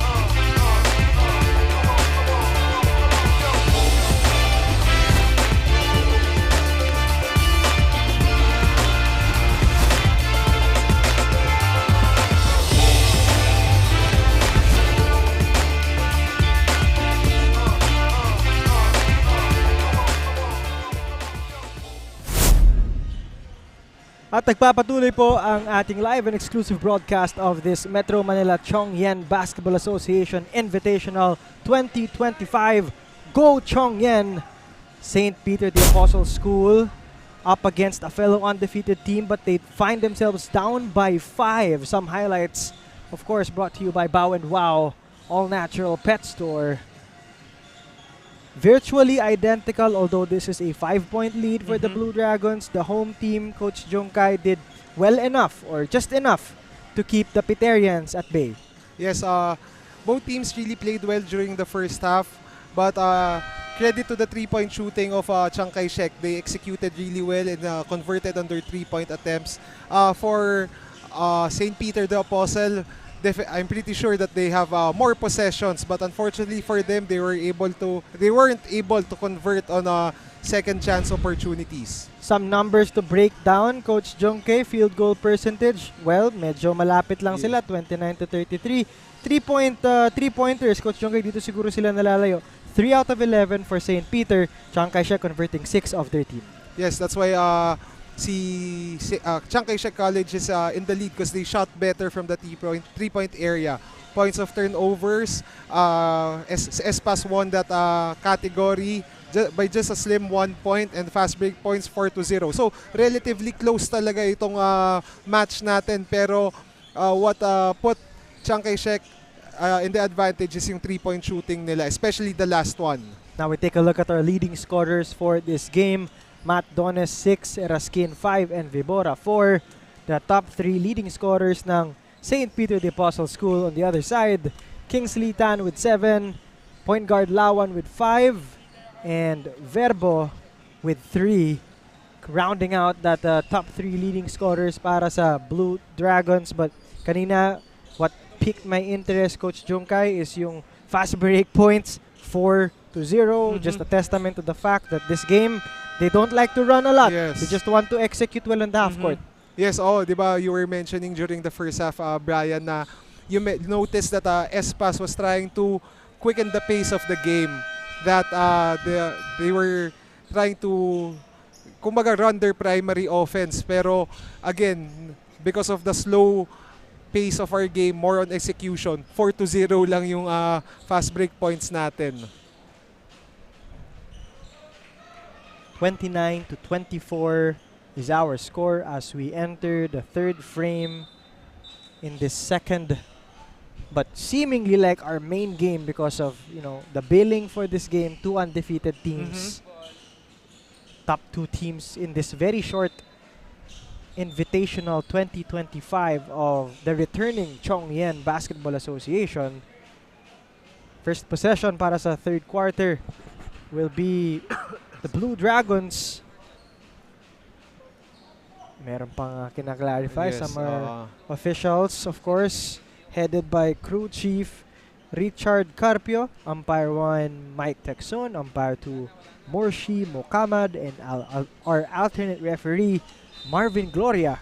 At nagpapatuloy po ang ating live and exclusive broadcast of this Metro Manila Tiong Lian Basketball Association Invitational 2025. Go Tiong Lian! St. Peter the Apostle School up against a fellow undefeated team, but they find themselves down by 5. Some highlights, of course, brought to you by Bow and Wow, All Natural Pet Store. Virtually identical, although this is a 5-point lead for the Blue Dragons. The home team, Coach Jungkai, did well enough or just enough to keep the Piterians at bay. Yes, both teams really played well during the first half, but credit to the 3-point shooting of Chiang Kai-shek. They executed really well and converted on their 3-point attempts. For St. Peter the Apostle, I'm pretty sure that they have more possessions, but unfortunately for them, they weren't able to convert on second chance opportunities. Some numbers to break down, Coach Jungkai. Field goal percentage, well, medyo malapit lang sila, 29 to 33. 3-pointers, Coach Jungkai, dito siguro sila nalalayo. 3 out of 11 for St. Peter. Chiang Kai-shek converting 6 of 13. Yes, that's why Chiang Kai-shek College is in the lead because they shot better from the 3-point area. Points of turnovers, Espas won that category by just a slim 1 point, and fast break points 4-0. So relatively close talaga itong match natin, pero what put Chiang Kai-shek in the advantage is yung 3-point shooting nila, especially the last one. Now we take a look at our leading scorers for this game. Matt Dones 6, Eraskin 5, and Vibora 4. The top 3 leading scorers ng St. Peter the Apostle School. On the other side, Kingsley Tan with 7, point guard Lawan with 5, and Verbo with 3. Rounding out that top 3 leading scorers para sa Blue Dragons. But kanina, what piqued my interest, Coach Jungkai, is yung fast break points, 4-0. Just a testament to the fact that this game, they don't like to run a lot. Yes. They just want to execute well on the half court. Yes, diba, you were mentioning during the first half, Brian, na you noticed that Espas was trying to quicken the pace of the game. That they were trying to, kumbaga, run their primary offense. Pero again, because of the slow pace of our game, more on execution, 4-0 lang yung fast break points natin. 29 to 24 is our score as we enter the third frame in this second, but seemingly like our main game because of, the billing for this game. 2 undefeated teams. Top 2 teams in this very short Invitational 2025 of the returning Tiong Lian Basketball Association. First possession para sa third quarter will be the Blue Dragons. Meron pang kinaklarify sa mga officials, of course, headed by Crew Chief Richard Carpio, Umpire 1 Mike Texon, Umpire 2 Morshi Mokamad, and our alternate referee Marvin Gloria.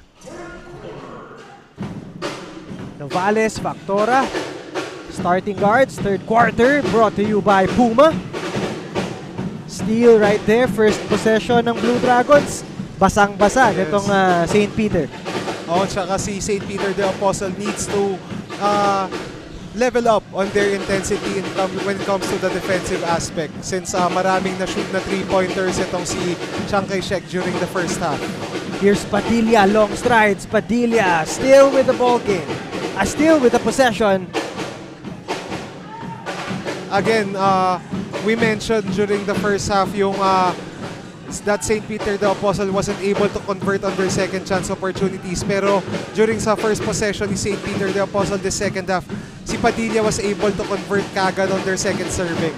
Novales Factora, starting guards, third quarter, brought to you by Puma. Steal right there, first possession ng Blue Dragons. Basang-basa nitong St. Peter. Tsaka si St. Peter the Apostle needs to level up on their intensity when it comes to the defensive aspect, since maraming na-shoot na 3-pointers itong si Chiang Kai-shek during the first half. Here's Padilla, long strides. Padilla still with the ball game. Still with the possession. Again, we mentioned during the first half yung that St. Peter the Apostle wasn't able to convert on their second chance opportunities. Pero during sa first possession ni St. Peter the Apostle the second half, si Padilla was able to convert kagad on their second serving.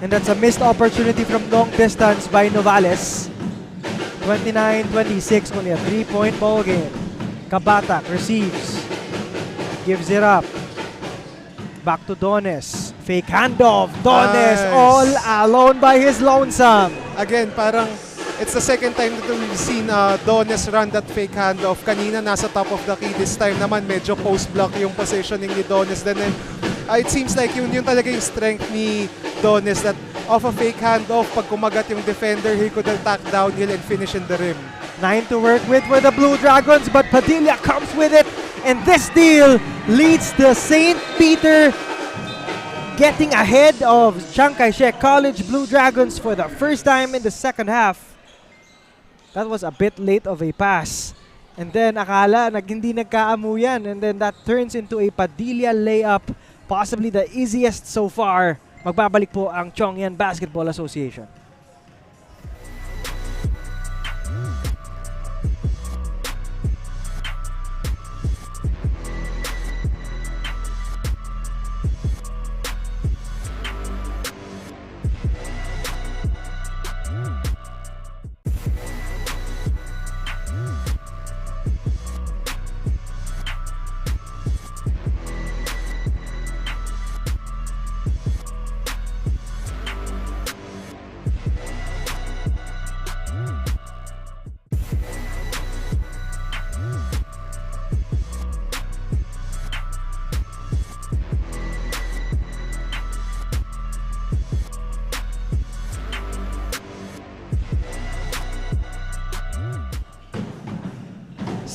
And that's a missed opportunity from long distance by Novales. 29-26, only a 3-point ball game. Kabatak receives, gives it up. Back to Dones. Fake handoff. Dones all alone by his lonesome. Again, parang it's the second time that we've seen Dones run that fake handoff. Kanina nasa top of the key. This time naman medyo post-block yung positioning ni Dones. Then it seems like yun talaga yung strength ni Dones, that off a fake handoff, pag kumagat yung defender, he could attack downhill and finish in the rim. 9 to work with for the Blue Dragons, but Padilla comes with it. And this deal leads the St. Peter getting ahead of Chiang Kai-shek College Blue Dragons for the first time in the second half. That was a bit late of a pass. And then akala hindi nagkaamuyan. And then that turns into a Padilla layup, possibly the easiest so far. Magbabalik po ang Chongyan Basketball Association.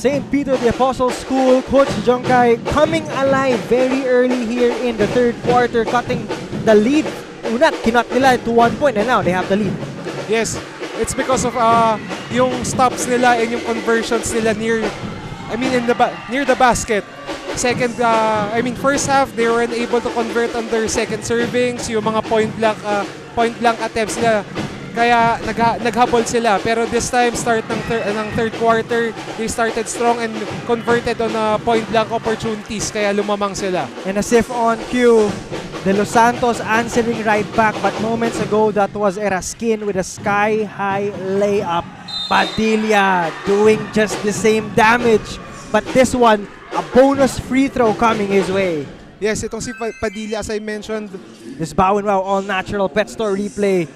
St. Peter the Apostle School, Coach Jongkai coming alive very early here in the third quarter, cutting the lead. Kinot nila to 1 point and now they have the lead. Yes, it's because of yung stops nila and yung conversions nila near the basket. First half they weren't able to convert on their second servings, yung mga point blank attempts nila. Kaya naghabol sila. Pero this time, start ng third quarter, they started strong and converted on point blank opportunities. Kaya lumamang sila. And as if on cue, De Los Santos answering right back. But moments ago, that was Eraskin with a sky-high layup. Padilla doing just the same damage. But this one, a bonus free throw coming his way. Yes, itong si Padilla, as I mentioned. This bow and wow all-natural pet store replay.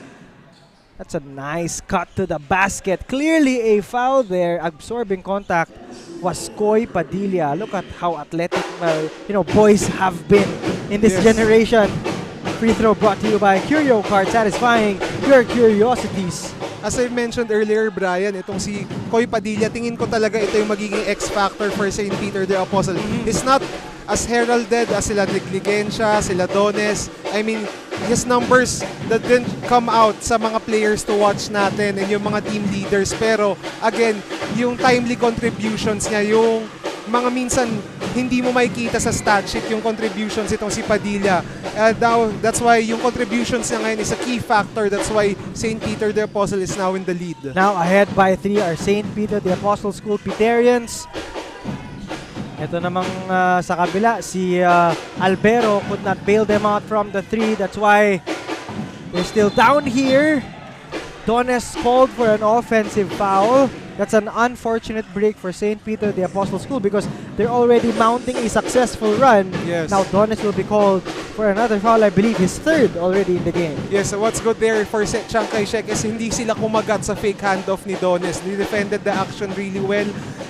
That's a nice cut to the basket. Clearly a foul there. Absorbing contact was Koy Padilla. Look at how athletic boys have been in this generation. Free throw brought to you by Curio Card, satisfying your curiosities. As I mentioned earlier, Brian, itong si Koy Padilla, tingin ko talaga ito yung magiging X-factor for St. Peter the Apostle. It's not as heralded as sila Negligensya, sila Dones. His numbers that didn't come out sa mga players to watch natin and yung mga team leaders. Pero again, yung timely contributions niya, yung mga minsan hindi mo makikita sa stat sheet yung contributions itong si Padilla. That's why yung contributions niya ngayon is a key factor. That's why St. Peter the Apostle is now in the lead. Now ahead by 3 are St. Peter the Apostle School Piterians. Ito namang sa kabila, si Albero could not bail them out from the 3. That's why they're still down here. Dones called for an offensive foul. That's an unfortunate break for St. Peter the Apostle School because they're already mounting a successful run. Yes. Now Dones will be called for another foul, I believe his third already in the game. Yes, so what's good there for Chiang Kai-shek is hindi sila kumagat sa fake handoff ni Dones. They defended the action really well.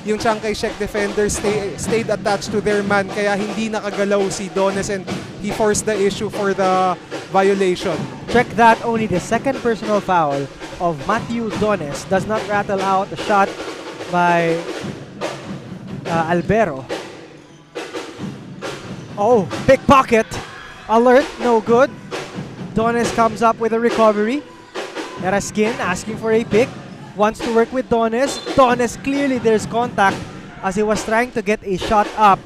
Yung Chiang Kai-shek defenders stayed attached to their man kaya hindi nakagalaw si Dones and he forced the issue for the violation. Check that, only the second personal foul of Matthew Dones does not rattle out a shot by Albero. Oh, pickpocket. Alert, no good. Dones comes up with a recovery. Eraskin asking for a pick. Wants to work with Dones. Dones, clearly there's contact as he was trying to get a shot up.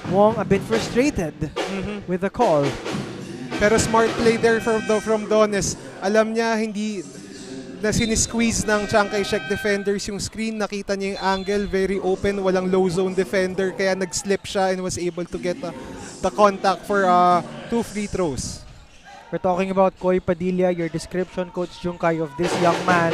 Wong a bit frustrated with the call. Pero smart play there from Dones. Alam niya na sinisqueeze ng Chiang Kai-shek defenders yung screen. Nakita niya yung angle, very open, walang low zone defender, kaya nag-slip siya and was able to get the contact for 2 free throws. We're talking about Koy Padilla, your description, Coach Junkay, of this young man.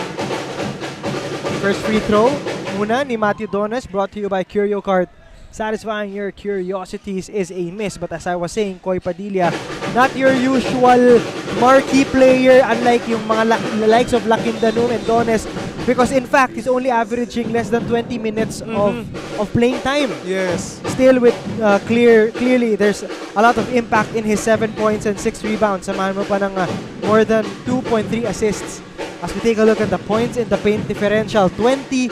First free throw, muna ni Matthew Dones, brought to you by Curio Cart. Satisfying your curiosities is a miss, but as I was saying, Koy Padilla, not your usual marquee player, unlike yung mga likes of Lakindanum and Dones, because in fact, he's only averaging less than 20 minutes of playing time. Yes. Still with clearly, there's a lot of impact in his 7 points and 6 rebounds. Samahan mo pa ng more than 2.3 assists. As we take a look at the points in the paint differential, 20-8,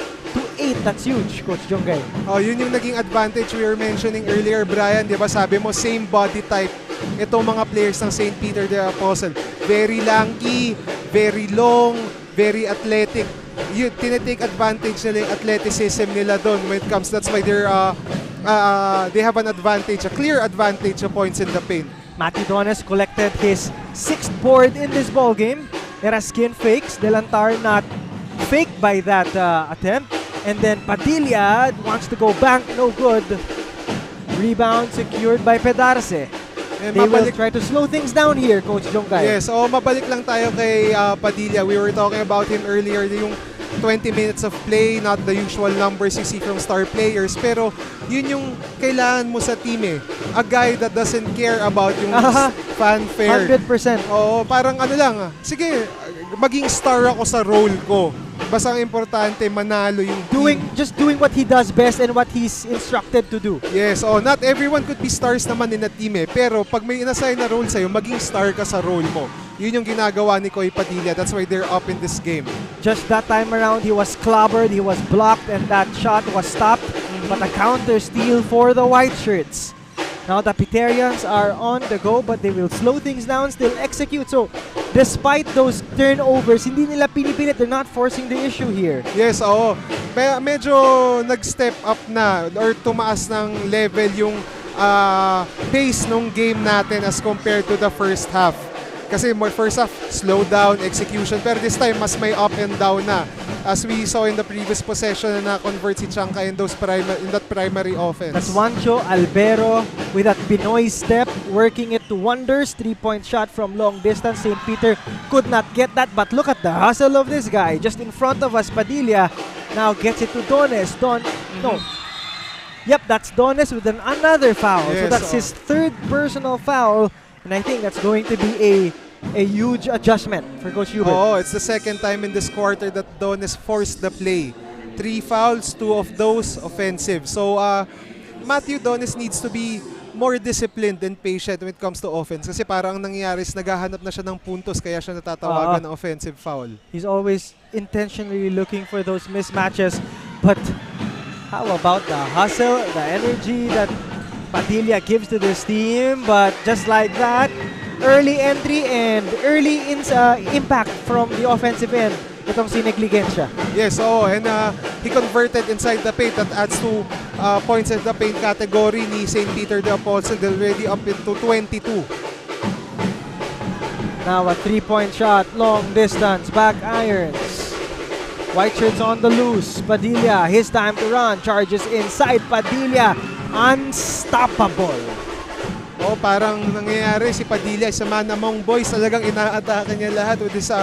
that's huge, Coach Jongay. Oh, yun yung naging advantage we were mentioning earlier, Brian. Di ba sabi mo, same body type. Itong mga players ng St. Peter the Apostle. Very lanky, very long, very athletic. You tinitake advantage nila yung athleticism nila doon when it comes. That's why they have an advantage, a clear advantage of points in the paint. Matthew Dones collected his 6th board in this ball game. Eraskin fakes, Delantar not faked by that attempt. And then Padilla wants to go bank, no good. Rebound secured by Pedarce. And they will try to slow things down here, Coach Jongay. Yes, mabalik lang tayo kay Padilla. We were talking about him earlier, yung 20 minutes of play, not the usual numbers you see from star players. Pero yun yung kailangan mo sa team eh. A guy that doesn't care about yung fanfare. 100%. Oo, parang ano lang, sige, maging star ako sa role ko. Basta ang importante, manalo yung just doing what he does best and what he's instructed to do. Yes, not everyone could be stars naman in a team eh. Pero pag may inassign na role sa'yo, maging star ka sa role mo. Yun yung ginagawa ni Koy Padilla. That's why they're up in this game. Just that time around, he was clobbered, he was blocked, and that shot was stopped. But a counter steal for the white shirts. Now the Piterians are on the go, but they will slow things down, still execute. So, despite those turnovers, hindi nila pinipilit. They're not forcing the issue here. Yes, oo. Medyo nag-step up na or tumaas ng level yung pace ng game natin as compared to the first half. Kasi first half, slow down, execution. Pero this time, mas may up and down na. As we saw in the previous possession na convert si Chiang Kai in that primary offense. That's Juancho Albero with that Pinoy step, working it to wonders. 3-point shot from long distance. St. Peter could not get that, but look at the hustle of this guy. Just in front of us, Padilla now gets it to Dones. Yep, that's Dones with another foul. Yes, so that's his 3rd personal foul. And I think that's going to be a huge adjustment for Coach Hubert. Oh, it's the 2nd time in this quarter that Dones forced the play. 3 fouls, 2 of those offensive. So, Matthew Dones needs to be more disciplined and patient when it comes to offense. Kasi parang ang nangyayari is naghahanap na siya ng puntos kaya siya natatawagan ng offensive foul. He's always intentionally looking for those mismatches. But how about the hustle, the energy that Padilla gives to this team? But just like that, early entry and early impact from the offensive end. Itong si Negligensya. Yes, and he converted inside the paint. That adds 2 points in the paint category ni St. Peter the Apostle. They're already up into 22. Now a 3-point shot, long distance, back irons. White shirts on the loose. Padilla, his time to run. Charges inside. Padilla, unstoppable. Parang nangyayari si Padilla sa man among boys. Talagang ina-atake niya lahat with his,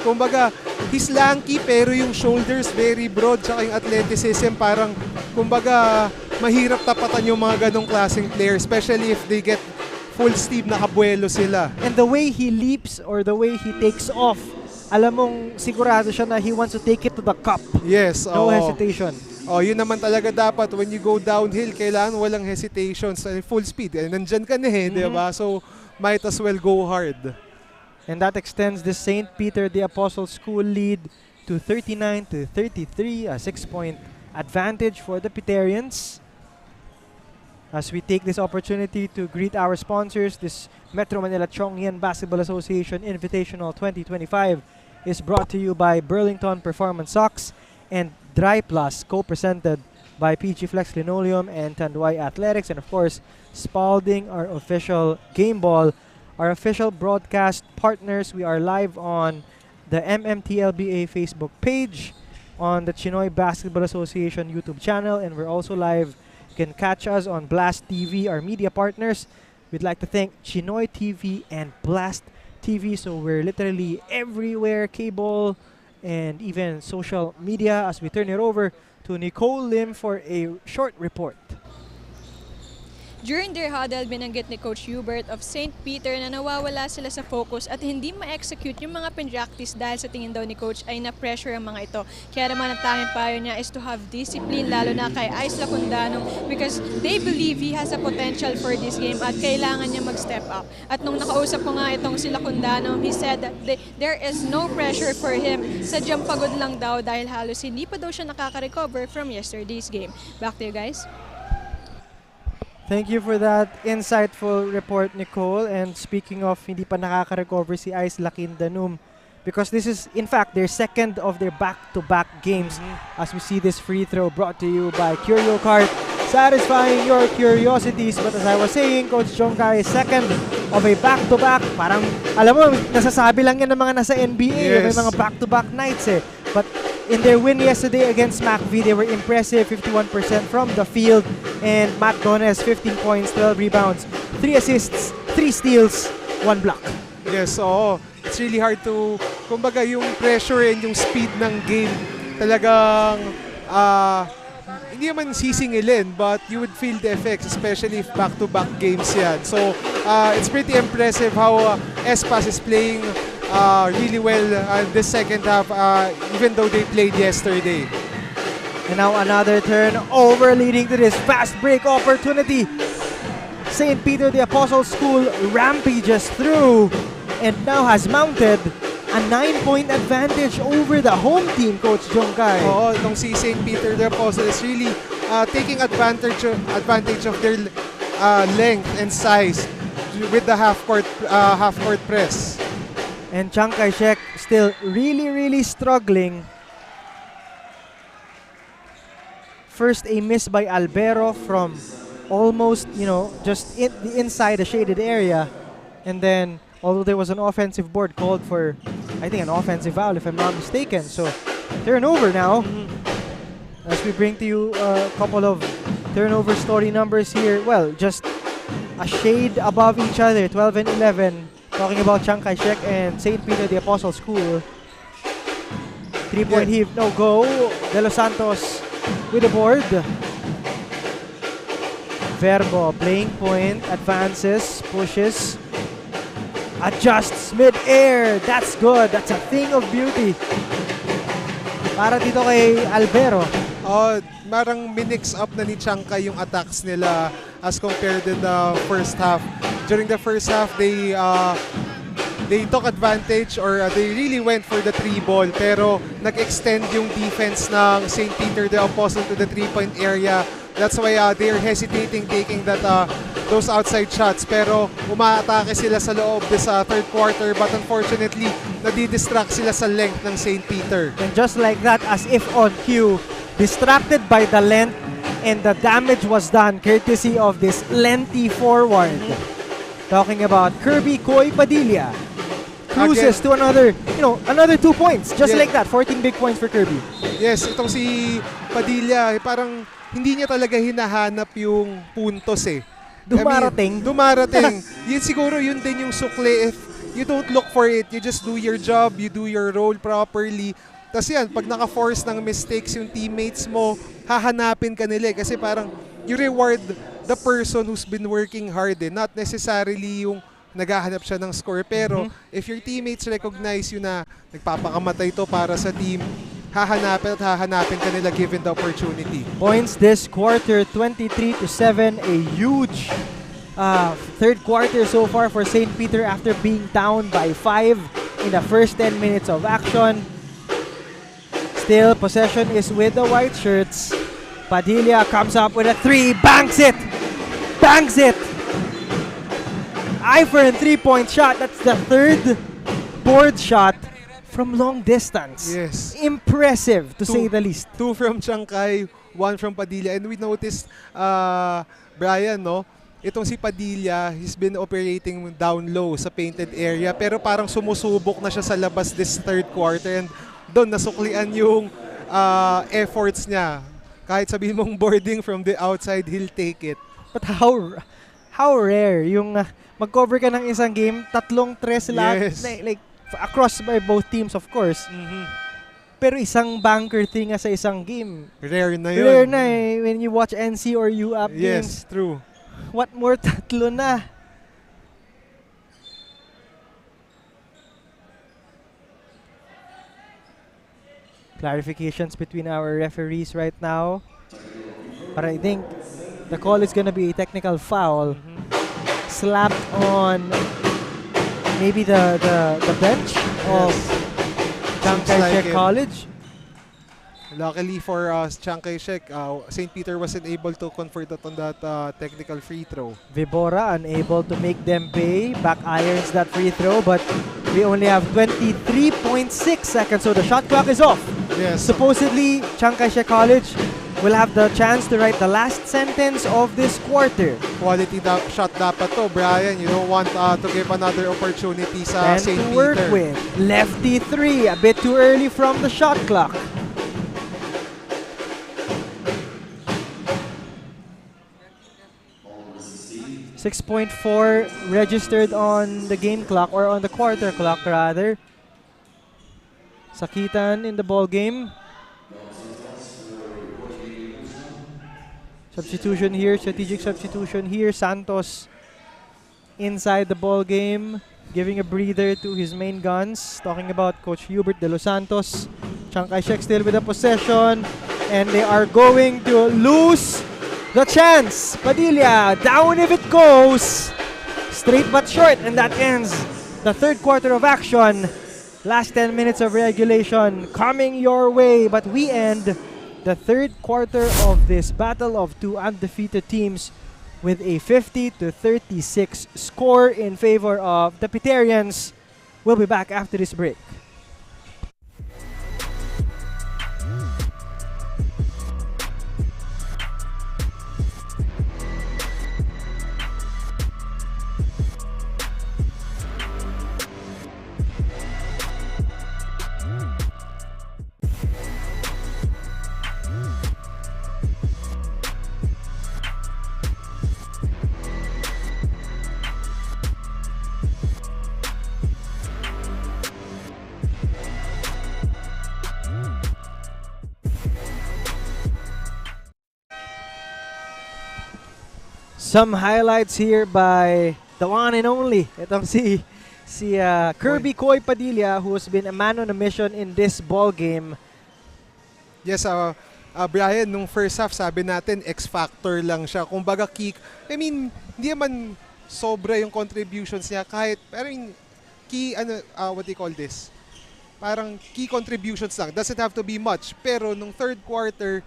kumbaga, he's lanky pero yung shoulders very broad. Tsaka yung athleticism parang, kumbaga, mahirap tapatan yung mga ganong klaseng players. Especially if they get full steam, nakabuelo sila. And the way he leaps or the way he takes off, alam mong sigurado siya na he wants to take it to the cup. Yes. No hesitation. Yun naman talaga dapat. When you go downhill, kailangan walang hesitations. Full speed. Nandyan ka na diba? So, might as well go hard. And that extends the St. Peter the Apostle School lead to 39-33, a 6-point advantage for the Piterians. As we take this opportunity to greet our sponsors, this Metro Manila Tiong Lian Basketball Association Invitational 2025 is brought to you by Burlington Performance Socks and Dry Plus, co-presented by PG Flex Linoleum and Tanduay Athletics, and of course, Spalding, our official game ball, our official broadcast partners. We are live on the MMTLBA Facebook page, on the Chinoy Basketball Association YouTube channel, and we're also live. You can catch us on Blast TV, our media partners. We'd like to thank Chinoy TV and Blast TV. So we're literally everywhere, cable and even social media, as we turn it over to Nicole Lim for a short report. During their huddle, binanggit ni Coach Hubert of St. Peter na nawawala sila sa focus at hindi ma-execute yung mga pin-practice dahil sa tingin daw ni Coach ay na-pressure ang mga ito. Kaya naman ang tanging payo niya is to have discipline, lalo na kay Ice Lacundano, because they believe he has a potential for this game at kailangan niya mag-step up. At nung nakausap ko nga itong si Lacundano, he said that there is no pressure for him. Sadyang pagod lang daw dahil halos hindi pa daw siya nakaka-recover from yesterday's game. Back to you guys. Thank you for that insightful report, Nicole. And speaking of hindi pa nakaka-recover si Ice Lakindanum, because this is, in fact, their second of their back-to-back games, as we see this free throw brought to you by Curio Cart, satisfying your curiosities. But as I was saying, Coach Jongkai is second of a back-to-back. Parang, alam mo, nasasabi lang yan ng mga nasa NBA. Yes. May mga back-to-back nights eh. But in their win yesterday against SMACV, they were impressive, 51% from the field. And Matt Dones, 15 points, 12 rebounds, 3 assists, 3 steals, 1 block. Yes, oo. It's really hard to, kumbaga yung pressure and yung speed ng game, talagang, hindi naman sisingilin, but you would feel the effects, especially if back-to-back games yan. So, it's pretty impressive how Espas is playing really well this second half, even though they played yesterday. And now another turnover leading to this fast break opportunity. St. Peter the Apostle School rampages through and now has mounted a 9-point advantage over the home team, Coach Jongkai. Oo, itong si St. Peter the Apostle is really taking advantage of their length and size with the half-court press. And Chiang Kai-shek still really struggling. First, a miss by Albero from almost, just inside the shaded area. And then, although there was an offensive board called for, I think, an offensive foul, if I'm not mistaken. So, turnover now. As we bring to you a couple of turnover story numbers here. Well, just a shade above each other, 12 and 11. Talking about Chiang Kai-shek and St. Peter the Apostle School. 3-point heave, no go. De Los Santos with the board. Verbo playing point, advances, pushes, adjusts mid-air. That's good. That's a thing of beauty. Para dito kay Albero. Marang minix up na ni Chiang Kai yung attacks nila as compared to the first half. During the first half, they took advantage or they really went for the 3-ball, pero nag-extend yung defense ng St. Peter the Apostle to the 3-point area. That's why they are hesitating taking those outside shots, pero umaatake sila sa loob this third quarter, but unfortunately nadidistract sila sa length ng St. Peter. And just like that, as if on cue, distracted by the length, and the damage was done courtesy of this lengthy forward. Talking about Kirby Koy Padilla. Cruises to another 2 points. Just like that, 14 big points for Kirby. Yes, itong si Padilla, parang hindi niya talaga hinahanap yung puntos eh. Dumarating. Yun siguro, yun din yung sukli. If you don't look for it, you just do your job, you do your role properly. Tapos yan, pag naka-force ng mistakes yung teammates mo, hahanapin ka nila eh. Kasi parang you reward the person who's been working hard eh. Not necessarily yung naghahanap siya ng score. Pero if your teammates recognize you na nagpapakamatay to para sa team, hahanapin ka nila given the opportunity. Points this quarter, 23-7. A huge third quarter so far for St. Peter after being down by 5 in the first 10 minutes of action. Still, possession is with the white shirts. Padilla comes up with a 3, bangs it! Eye for a 3-point shot. That's the third board shot from long distance. Yes. Impressive, to say the least. 2 from Chiang Kai, 1 from Padilla. And we noticed, Brian, no? itong si Padilla, he's been operating down low sa painted area pero parang sumusubok na siya sa labas this third quarter and doon nasuklian yung efforts niya. Kahit sabihin mong boarding from the outside, he'll take it. But how rare yung mag-cover ka ng isang game, 3-3 lahat, Yes. like across by both teams of course. Pero isang banker thing sa isang game. Rare na yun. Rare na eh. When you watch NC or UAP games. Yes, true. What more, 3 na. Clarifications between our referees right now. But I think the call is gonna be a technical foul. Slapped on maybe the bench of Chiang Seems like Kai-shek it. College. Luckily for Chiang Kai-shek, St. Peter wasn't able to convert it on that technical free throw. Vibora unable to make them pay. Back irons that free throw, but we only have 23.6 seconds, so the shot clock is off. Yes. Supposedly, Chiang Kai-shek College will have the chance to write the last sentence of this quarter. Quality shot dapat to, Brian. You don't want to give another opportunity sa And St. to Peter. work with. Lefty 3, a bit too early from the shot clock. .4 registered on the game clock, or on the quarter clock rather. Sakitan in the ball game. Substitution here, strategic substitution here. Santos inside the ball game, giving a breather to his main guns. Talking about Coach Hubert de Los Santos. Chiang Kai-shek still with the possession, and they are going to lose the chance. Padilla down if it goes. Straight but short, and that ends the third quarter of action. Last 10 minutes of regulation coming your way, but we end the third quarter of this battle of two undefeated teams with a 50-36 score in favor of the Piterians. We'll be back after this break. Some highlights here by the one and only. Itong si Kirby Koy Padilla, who has been a man on a mission in this ball game. Yes, Brian, nung first half, sabi natin, X-factor lang siya. Kumbaga, hindi naman sobra yung contributions niya. Kahit, parang what do you call this? Parang key contributions lang. Doesn't have to be much. Pero nung third quarter,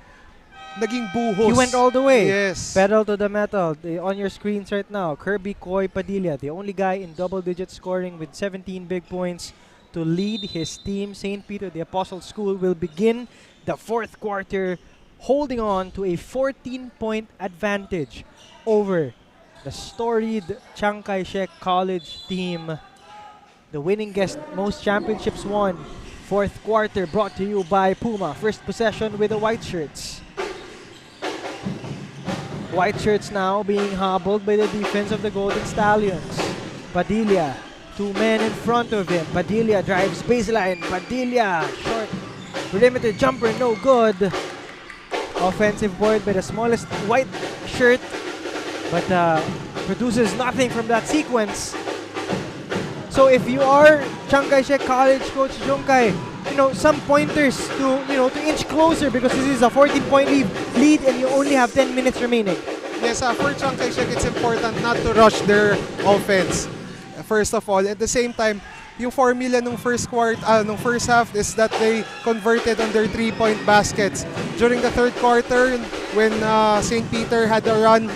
naging buhos. He went all the way. Yes. Pedal to the metal. On your screens right now, Kirby Koy Padilla, the only guy in double-digit scoring with 17 big points to lead his team. St. Peter, the Apostle School, will begin the fourth quarter holding on to a 14-point advantage over the storied Chiang Kai-shek College team. The winningest most championships won. Fourth quarter brought to you by Puma. First possession with the white shirts. White shirts now being hobbled by the defense of the Golden Stallions. Padilla, two men in front of him. Padilla drives baseline. Padilla, short perimeter jumper, no good. Offensive board by the smallest white shirt, but produces nothing from that sequence. So if you are Chiang Kai-shek College Coach Jungkai, some pointers to inch closer, because this is a 14-point lead and you only have 10 minutes remaining. Yes, for Chiang Kai-shek, it's important not to rush their offense. First of all, at the same time, yung formula nung first half is that they converted on their 3-point baskets. During the third quarter, when St. Peter had a run.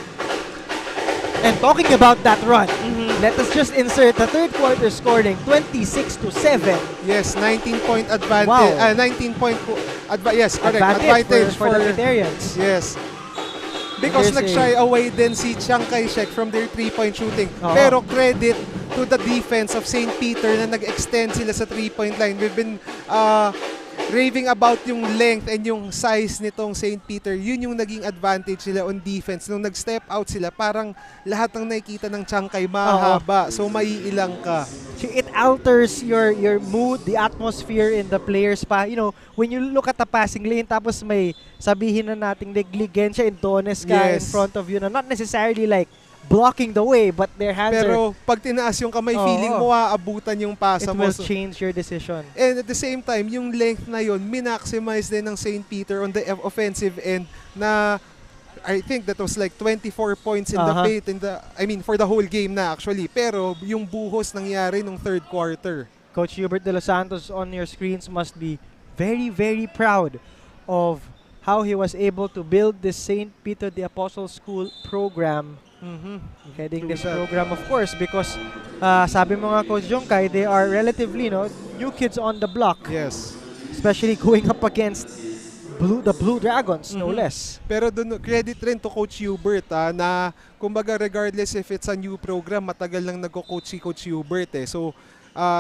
And talking about that run, let us just insert the third quarter scoring 26-7. Yes, 19-point advantage. Wow. 19-point yes, correct. Advantage for the Piterians. Yes. Because There's nag-shy away din si Chiang Kai-shek from their 3-point shooting. Pero credit to the defense of St. Peter na nag-extend sila sa 3-point line. We've been raving about yung length and yung size nitong St. Peter. Yun yung naging advantage nila on defense. Nung nag-step out sila, parang lahat ng nakikita ng Chiang Kai mahaba. So maiilang ka. It alters your mood, the atmosphere in the players pa. You know, when you look at the passing lane, tapos may sabihin na nating negligensya in Dones ka in front of you na not necessarily like blocking the way, but their hands Pero pag tinaas yung kamay, feeling mo aabutan yung pasa mo. It will change your decision. And at the same time, yung length na yun, minaximize din ng St. Peter on the offensive end na I think that was like 24 points in the paint for the whole game na actually. Pero yung buhos nangyari nung third quarter. Coach Hubert De Los Santos on your screens must be very, very proud of how he was able to build this St. Peter the Apostle School program. Heading this program, of course, because sabi mo nga, Coach Jongkai, they are relatively new kids on the block. Yes. Especially going up against the Blue Dragons, no less. Pero dun, credit rin to Coach Hubert na kumbaga regardless if it's a new program, matagal lang nagko-coach si Coach Hubert So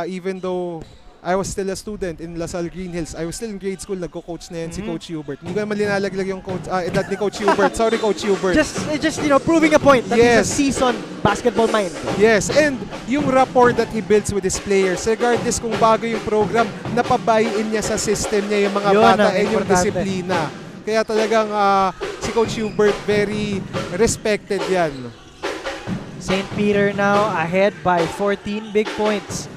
even though I was still a student in Lasal Green Hills, I was still in grade school, nagko-coach na yan si Coach Hubert. Hindi ko naman linalaglag yung edad ni Coach Hubert. Sorry, Coach Hubert. Just proving a point that he's a seasoned basketball mind. Yes, and yung rapport that he builds with his players, regardless kung bago yung program, napabayin niya sa system niya yung mga bata and yung disiplina. Kaya talagang si Coach Hubert, very respected yan. St. Peter now ahead by 14 big points.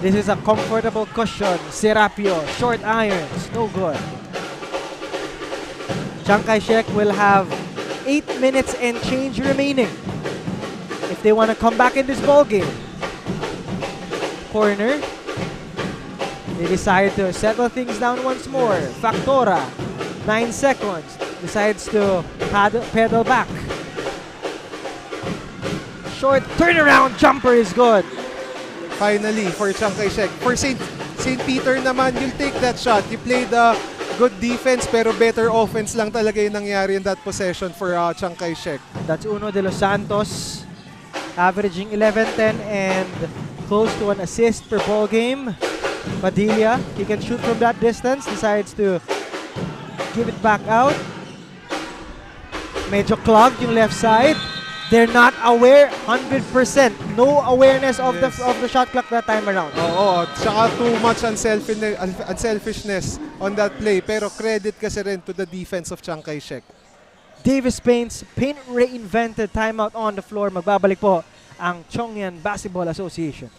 This is a comfortable cushion. Serapio, short irons, no good. Chiang Kai-shek will have 8 minutes and change remaining if they want to come back in this ball game. Corner. They decide to settle things down once more. Factora, 9 seconds, decides to pedal back. Short turnaround jumper is good. Finally, for Chiang Kai-shek. For St. Peter naman, you'll take that shot. You played good defense pero better offense lang talaga yung nangyari in that possession for Chiang Kai-shek. That's Uno De Los Santos, averaging 11-10 and close to an assist per ball game. Padilla, he can shoot from that distance, decides to give it back out. Medyo clogged yung left side. They're not aware 100%. No awareness of the shot clock that time around. Oo, tsaka too much unselfishness on that play. Pero credit kasi rin to the defense of Chiang Kai-shek. Davis Paint reinvented timeout on the floor. Magbabalik po ang Chongyan Basketball Association.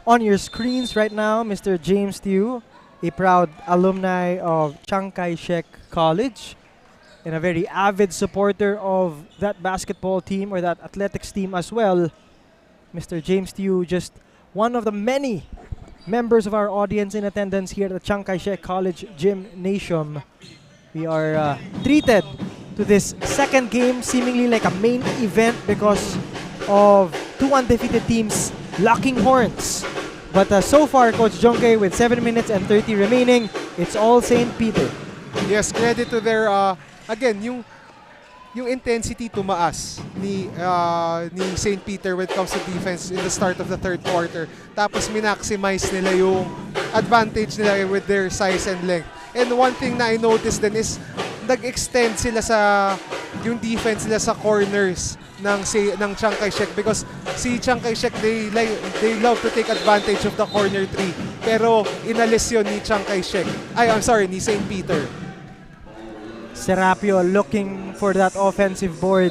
On your screens right now, Mr. James Tew, a proud alumni of Chiang Kai-shek College and a very avid supporter of that basketball team or that athletics team as well. Mr. James Tew, just one of the many members of our audience in attendance here at the Chiang Kai-shek College Gymnasium. We are treated to this second game seemingly like a main event because of two undefeated teams locking horns. But so far, Coach Jongkai, with 7 minutes and 30 remaining, it's all St. Peter. Yes, credit to their, again, yung intensity tumaas ni St. Peter when it comes to defense in the start of the third quarter. Tapos minaximize nila yung advantage nila with their size and length. And one thing na I noticed din is nag-extend sila sa yung defense nila sa corners ng Chiang Kai-shek because si Chiang Kai-shek they love to take advantage of the corner three pero inalis yun ni Chiang Kai-shek ni St. Peter. Serapio looking for that offensive board.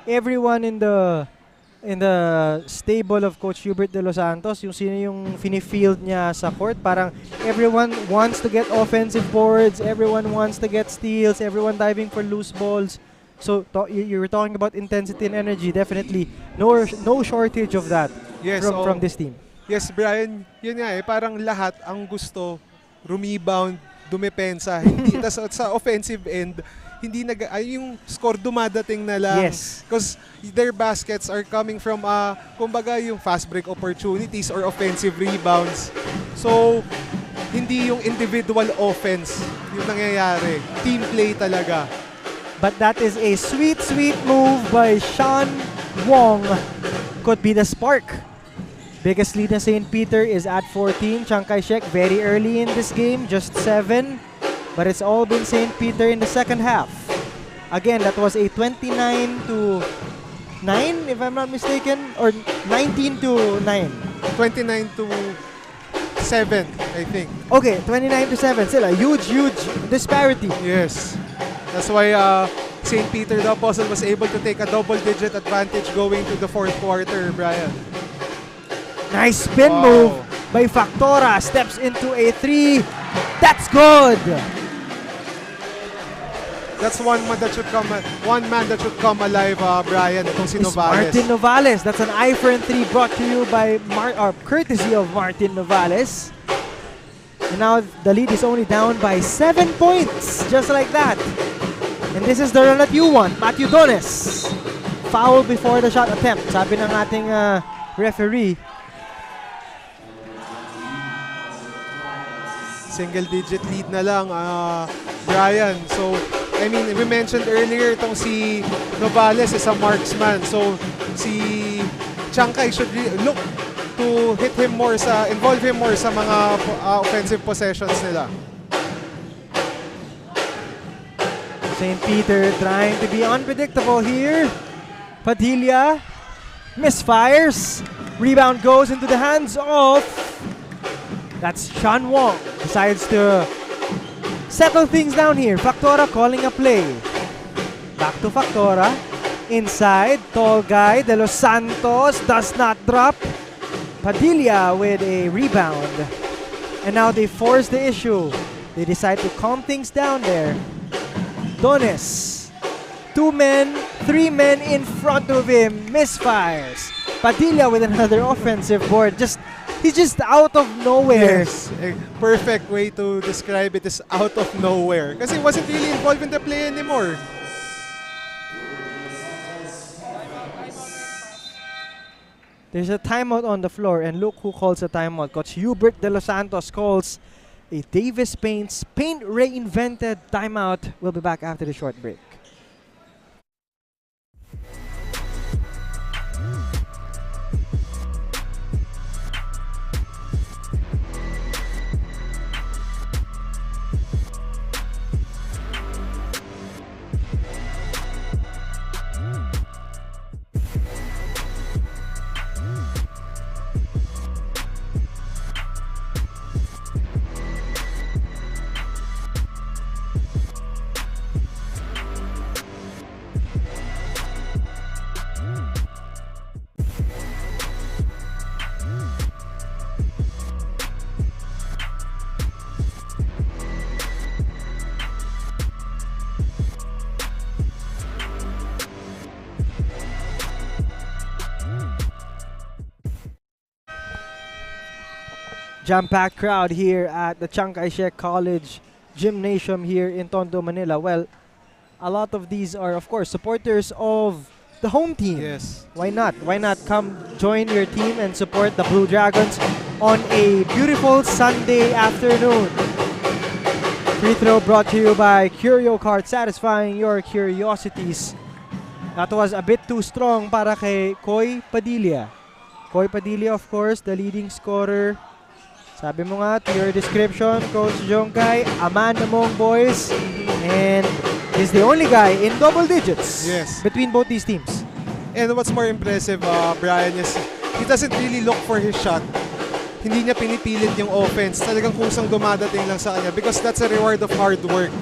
Everyone in the in the stable of Coach Hubert De Los Santos, yung sino yung fini-field niya sa court, parang everyone wants to get offensive boards, everyone wants to get steals, everyone diving for loose balls. So you were talking about intensity and energy. Definitely no shortage of that from this team. Yes, Brian, yun nga parang lahat ang gusto rebound, dumepensa, hindi sa offensive end, hindi yung score dumadating na lang. Yes. Because their baskets are coming from kumbaga yung fast break opportunities or offensive rebounds. So hindi yung individual offense yung nangyayari. Team play talaga. But that is a sweet move by Sean Wong. Could be the spark. Biggest lead na St. Peter is at 14. Chiang Kai-shek very early in this game, just 7. But it's all been St. Peter in the second half. Again, that was a 29-9, if I'm not mistaken, or 19-9. 29-7, I think. Okay, 29-7. Still a huge disparity. Yes. That's why St. Peter the Apostle was able to take a double-digit advantage going to the fourth quarter, Brian. Nice spin move by Factora. Steps into a 3. That's good. That's one man that should come alive, Brian. Itong si Novales. Martin Novales. That's an eye for a 3 brought to you by courtesy of Martin Novales. And now the lead is only down by 7 points, just like that. And this is the run that you want, Matthew Dones. Foul before the shot attempt, sabi ng ating referee. Single-digit lead na lang, Brian. So, I mean, we mentioned earlier itong si Novales is a marksman. So, si Chiang Kai should look to involve him more sa mga offensive possessions nila. St. Peter trying to be unpredictable here. Padilla misfires. Rebound goes into the hands of... That's Sean Wong. Decides to settle things down here. Factora calling a play. Back to Factora. Inside, tall guy, De Los Santos does not drop. Padilla with a rebound. And now they force the issue. They decide to calm things down there. Dones. 2 men, 3 men in front of him. Misfires. Padilla with another offensive board. He's just out of nowhere. Yes, a perfect way to describe it is out of nowhere. Kasi he wasn't really involved in the play anymore. There's a timeout on the floor, and look who calls a timeout. Coach Hubert De Los Santos calls a Davis Paint reinvented timeout. We'll be back after the short break. Jam-packed crowd here at the Chiang Kai-shek College Gymnasium here in Tondo, Manila. Well, a lot of these are, of course, supporters of the home team. Yes. Why not? Why not come join your team and support the Blue Dragons on a beautiful Sunday afternoon? Free throw brought to you by Curio Cart, satisfying your curiosities. That was a bit too strong para kay Koy Padilla. Koy Padilla, of course, the leading scorer. Sabi mo nga, to your description, Coach Jongkai, a man among boys, and is the only guy in double digits between both these teams. And what's more impressive, Brian, is he doesn't really look for his shot. Hindi niya pinipilit yung offense. Talagang kusang dumadating lang sa kanya because that's a reward of hard work.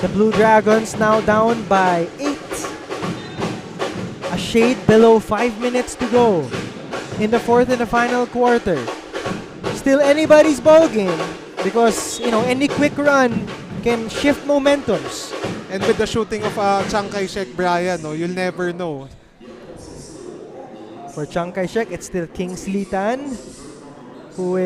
The Blue Dragons now down by 8. A shade below 5 minutes to go in the fourth and the final quarter. Still anybody's ball game because, any quick run can shift momentums. And with the shooting of Chiang Kai-shek, Brian, you'll never know. For Chiang Kai-shek, it's still Kingsley Tan who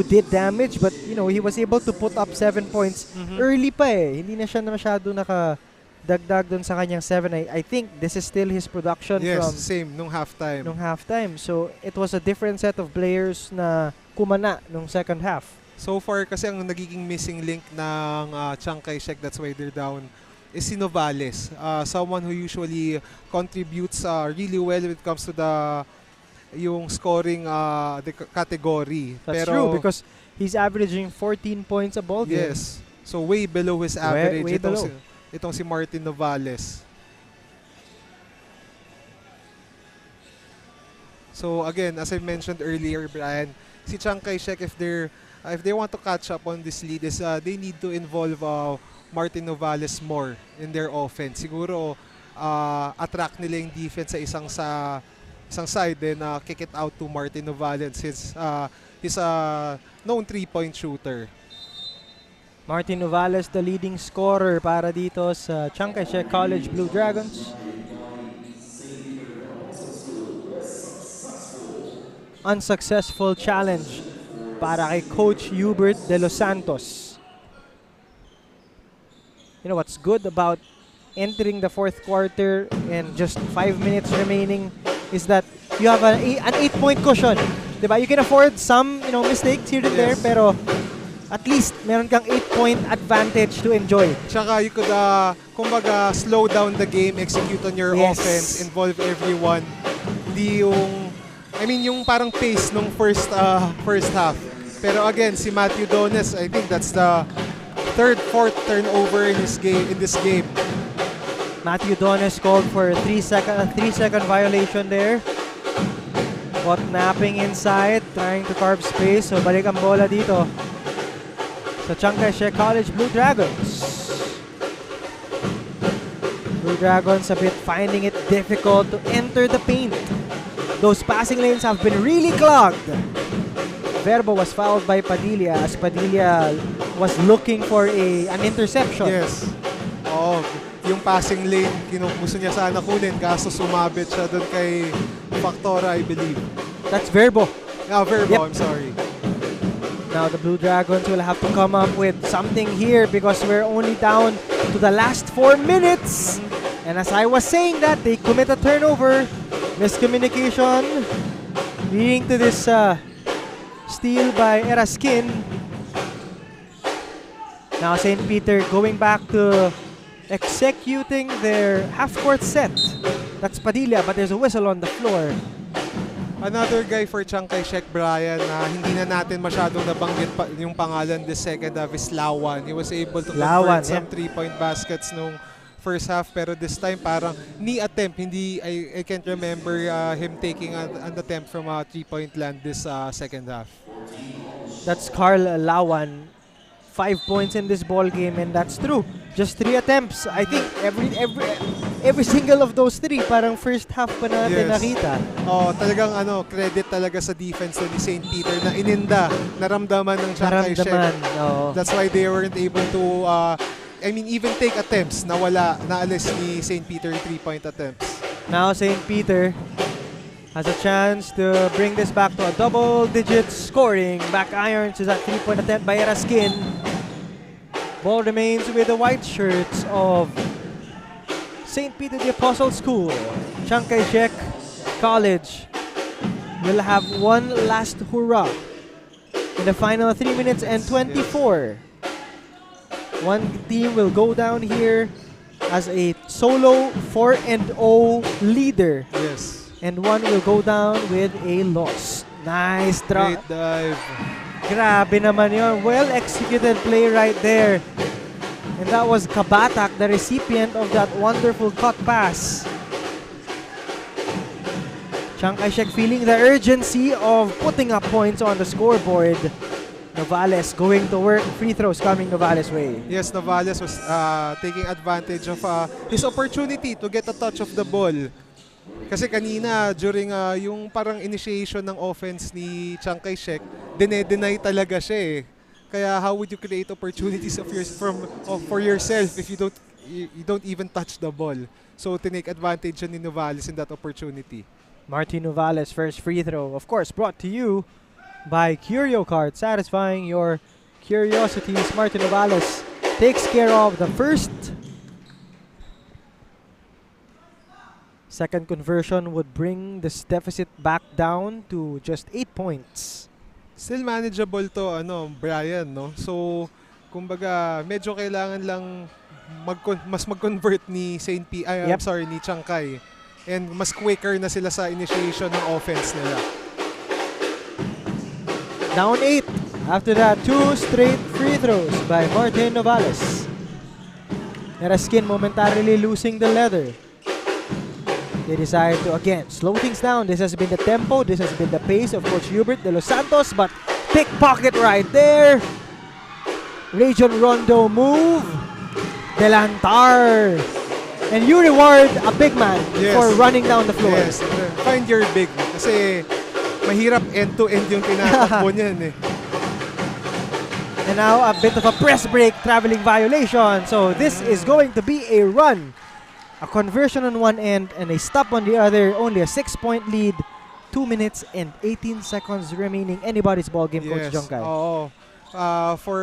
did damage, but he was able to put up 7 points early pa eh. Hindi na siya masyado nakadagdag dun sa kanyang 7. I think this is still his production from same nung halftime. So it was a different set of players na kumana nung second half. So far kasi ang nagiging missing link ng Chiang Kai-shek, that's why they're down, is si Novales. Someone who usually contributes really well when it comes to yung scoring the category. That's true because he's averaging 14 points a ball game. Yes. So way below his average. Way below. Itong si Martin Novales. So again, as I mentioned earlier, Brian, si Chiang Kai-shek, if they want to catch up on this lead, is they need to involve Martin Novales more in their offense. Siguro attract nila yung defense sa isang side, then kick it out to Martin Novales since he's a known 3-point shooter. Martin Novales, the leading scorer para dito sa Chiang Kai-shek College Blue Dragons. Unsuccessful challenge para kay Coach Hubert De Los Santos. You know what's good about entering the fourth quarter and just 5 minutes remaining is that you have an 8-point cushion. Diba? You can afford some mistakes here and there, pero at least meron kang 8-point advantage to enjoy. Tsaka you could kumbaga slow down the game, execute on your offense, involve everyone. Hindi yung parang pace nung first half. Pero again, si Matthew Dones, I think that's the fourth turnover in this game. Matthew Dones called for a 3-second violation there. Caught napping inside, trying to carve space. So balik ang bola dito sa Chiang Kai-shek College Blue Dragons. Blue Dragons a bit finding it difficult to enter the paint. Those passing lanes have been really clogged. Verbo was fouled by Padilla as Padilla was looking for an interception. Yes. Yung passing lane, gusto niya sana kunin kaso sumabit siya doon kay Factora, I believe. That's Verbo. Verbo, yep. I'm sorry. Now the Blue Dragons will have to come up with something here because we're only down to the last 4 minutes. And as I was saying that, they commit a turnover. Miscommunication leading to this steal by Eraskin. Now St. Peter going back to executing their half-court set. That's Padilla, but there's a whistle on the floor. Another guy for Chiang Kai-shek, Brian, na hindi na natin masyadong nabanggit yung pangalan this second half is Lawan. He was able to convert some 3-point baskets nung first half, pero this time parang ni attempt, I can't remember him taking an attempt from a 3-point land this second half. That's Carl Lawan. 5 points in this ball game, and that's true. Just 3 attempts. I think every single of those 3 parang first half pa natin nakita. Talagang credit talaga sa defense ni St. Peter na ininda, naramdaman ng Chiang Kai-shek. That's why they weren't able to even take attempts na naalis ni St. Peter 3-point attempts. Now St. Peter has a chance to bring this back to a double-digit scoring. Back irons is a 3-point attempt by Eraskin. Ball remains with the white shirts of St. Peter the Apostle School. Chiang Kai-shek College will have one last hurrah in the final 3 minutes and 24. One team will go down here as a solo 4-0 leader. Yes. And one will go down with a loss. Nice drop. Great dive. Grabe naman yun. Well-executed play right there. And that was Kabatak, the recipient of that wonderful cut pass. Chiang Kai-shek feeling the urgency of putting up points on the scoreboard. Novales going to work. Free throws coming Novales' way. Yes, Novales was taking advantage of his opportunity to get a touch of the ball. Kasi kanina, during yung parang initiation ng offense ni Chiang Kai-shek, deny talaga siya eh. Kaya how would you create opportunities for yourself if you don't even touch the ball? So, tinake advantage ni Novales in that opportunity. Martin Novales' first free throw, of course, brought to you by Curio Card, satisfying your curiosities. Martin Novales takes care of the first. Second conversion would bring this deficit back down to just 8 points. Still manageable to, Brian, no? So, kumbaga, medyo kailangan lang mas mag-convert ni ni Chiang Kai. And mas quicker na sila sa initiation ng offense nila. Down 8. After that, 2 straight free throws by Martin Novales. Neraskin momentarily losing the leather. They decide to again slow things down. This has been the tempo. This has been the pace of Coach Hubert de Los Santos. But pickpocket right there. Region Rondo move. Delantar. And you reward a big man for running down the floor. Yes. Find your big. Kasi mahirap end-to-end yung tinatakbo niyan eh. And now a bit of a press break, traveling violation. So this is going to be a run. A conversion on one end and a stop on the other. Only a 6-point lead. 2 minutes and 18 seconds remaining. Anybody's ball game, Coach Chiang Kai. Oo. For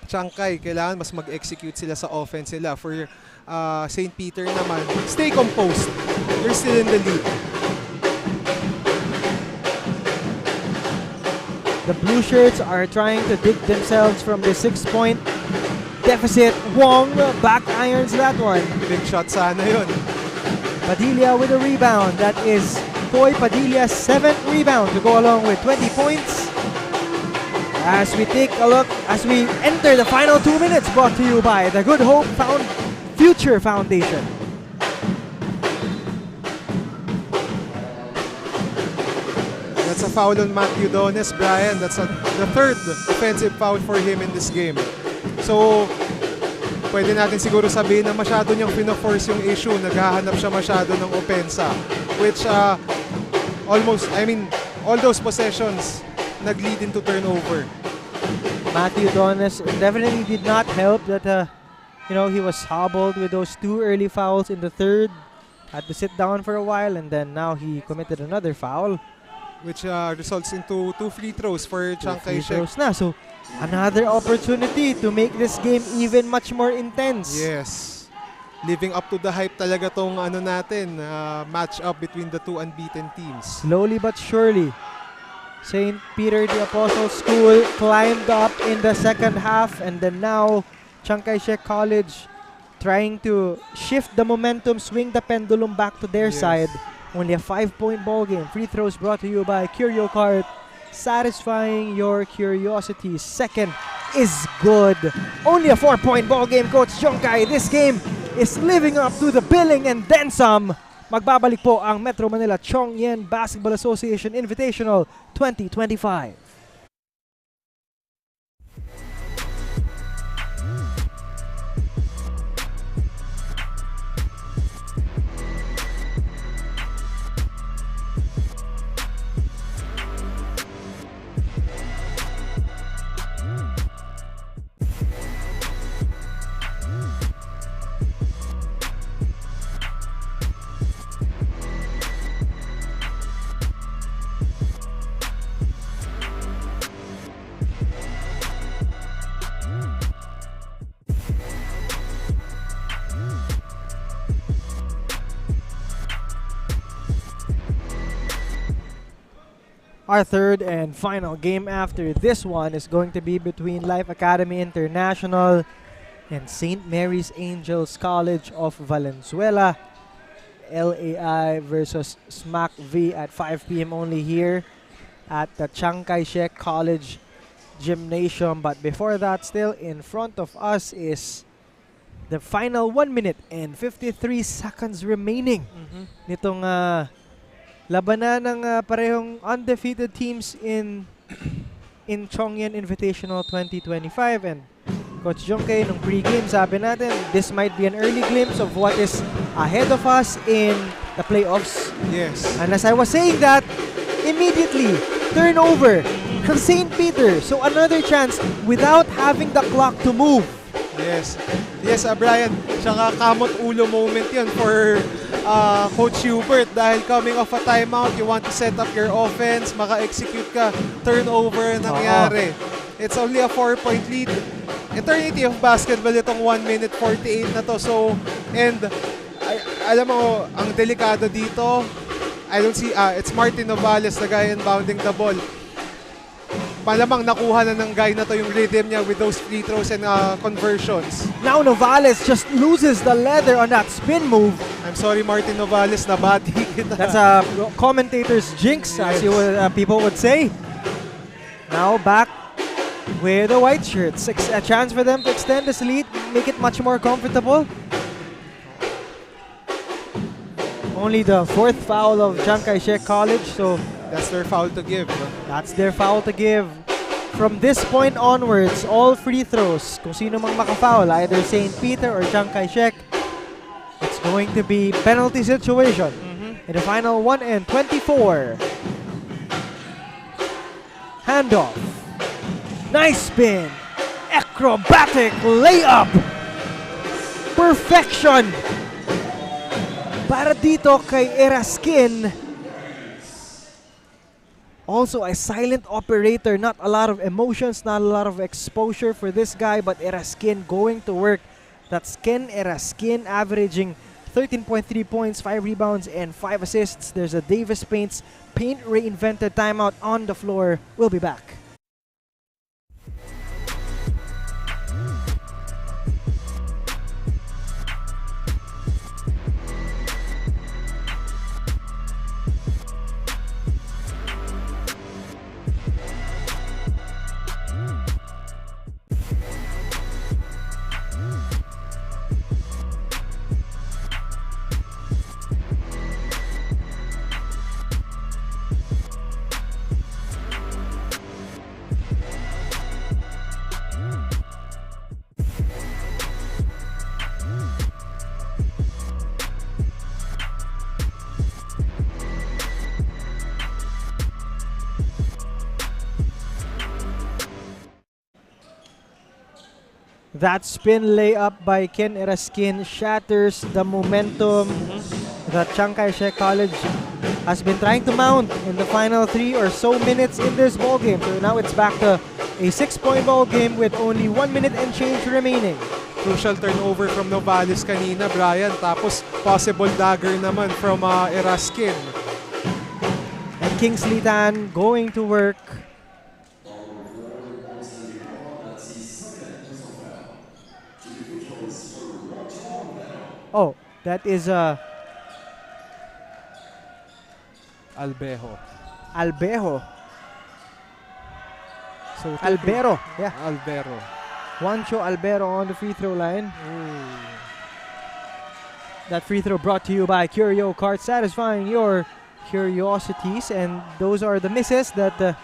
Chiang Kai, kailangan mas mag-execute sila sa offense nila. For St. Peter naman, stay composed. They're still in the lead. The blue shirts are trying to dig themselves from the 6-point deficit. Wong back irons that one. Big shot sana yun. Padilla with a rebound. That is Koy Padilla's 7th rebound to go along with 20 points. As we take a look, as we enter the final 2 minutes, brought to you by the Good Hope Future Foundation. That's a foul on Matthew Dones, Brian. That's the third offensive foul for him in this game. So, pwede natin siguro sabihin na masyado niyang pina-force yung issue. Naghahanap siya masyado ng opensa. Which, all those possessions nag-lead into turnover. Matthew Dones definitely did not help that, he was hobbled with those 2 early fouls in the third. Had to sit down for a while, and then now he committed another foul. Which results into 2 free throws for Chiang Kai-shek. So, another opportunity to make this game even much more intense. Yes. Living up to the hype talaga tong match up between the two unbeaten teams. Slowly but surely, St. Peter the Apostle School climbed up in the second half, and then now Chiang Kai-shek College trying to shift the momentum, swing the pendulum back to their side. Only a 5-point ball game. Free throws brought to you by Curio Cart, satisfying your curiosity. Second is good. Only a 4-point ball game, Coach Chiang Kai. This game is living up to the billing and then some. Magbabalik po ang Metro Manila Tiong Lian Basketball Association Invitational 2025. Our third and final game after this one is going to be between Life Academy International and St. Mary's Angels College of Valenzuela. LAI versus SMACV at 5 p.m. only here at the Chiang Kai-shek College Gymnasium. But before that, still in front of us is the final 1 minute and 53 seconds remaining nitong labanan ng parehong undefeated teams in in Chongyan Invitational 2025. And Coach Jonke, nung pre-game, sabi natin, this might be an early glimpse of what is ahead of us in the playoffs. Yes. And as I was saying that, immediately, turnover from St. Peter. So another chance without having the clock to move. Yes. Yes, Brian. Tsaka kamot ulo moment yun for Coach Hubert dahil coming off a timeout, you want to set up your offense, maka-execute ka, turnover nangyari. It's only a 4-point lead. Eternity of basketball itong 1 minute 48 na to. So, and alam mo, ang delikado dito, I don't see, it's Martin Novales, the guy inbounding the ball. Malamang nakuha na ng guy na to yung rhythm niya with those free throws and conversions. Now Novales just loses the leather on that spin move. I'm sorry, Martin Novales, nabati kita. That's a commentator's jinx, as you people would say. Now back with the white shirts. A chance for them to extend this lead, make it much more comfortable. Only the 4th foul of Chiang Kai-shek College, so that's their foul to give. That's their foul to give. From this point onwards, all free throws, kung sino mang maka-foul, either St. Peter or Chiang Kai-shek, it's going to be penalty situation. In the final 1 and 24. Handoff. Nice spin. Acrobatic layup. Perfection. Para dito kay Eraskin. Also a silent operator, not a lot of emotions, not a lot of exposure for this guy, but Eraskin going to work. That's Ken Eraskin averaging 13.3 points, 5 rebounds, and 5 assists. There's a Davis Paint reinvented timeout on the floor. We'll be back. That spin layup by Ken Eraskin shatters the momentum that Chiang Kai-shek College has been trying to mount in the final 3 or so minutes in this ball game. So now it's back to a 6-point ball game with only 1 minute and change remaining. Crucial turnover from Novales kanina, Brian. Tapos possible dagger naman from Eraskin. And Kingsley Tan going to work. Oh, that is Albejo. So Albero, yeah. Albero. Juancho Albero on the free throw line. That free throw brought to you by Curio Cart, satisfying your curiosities, and those are the misses that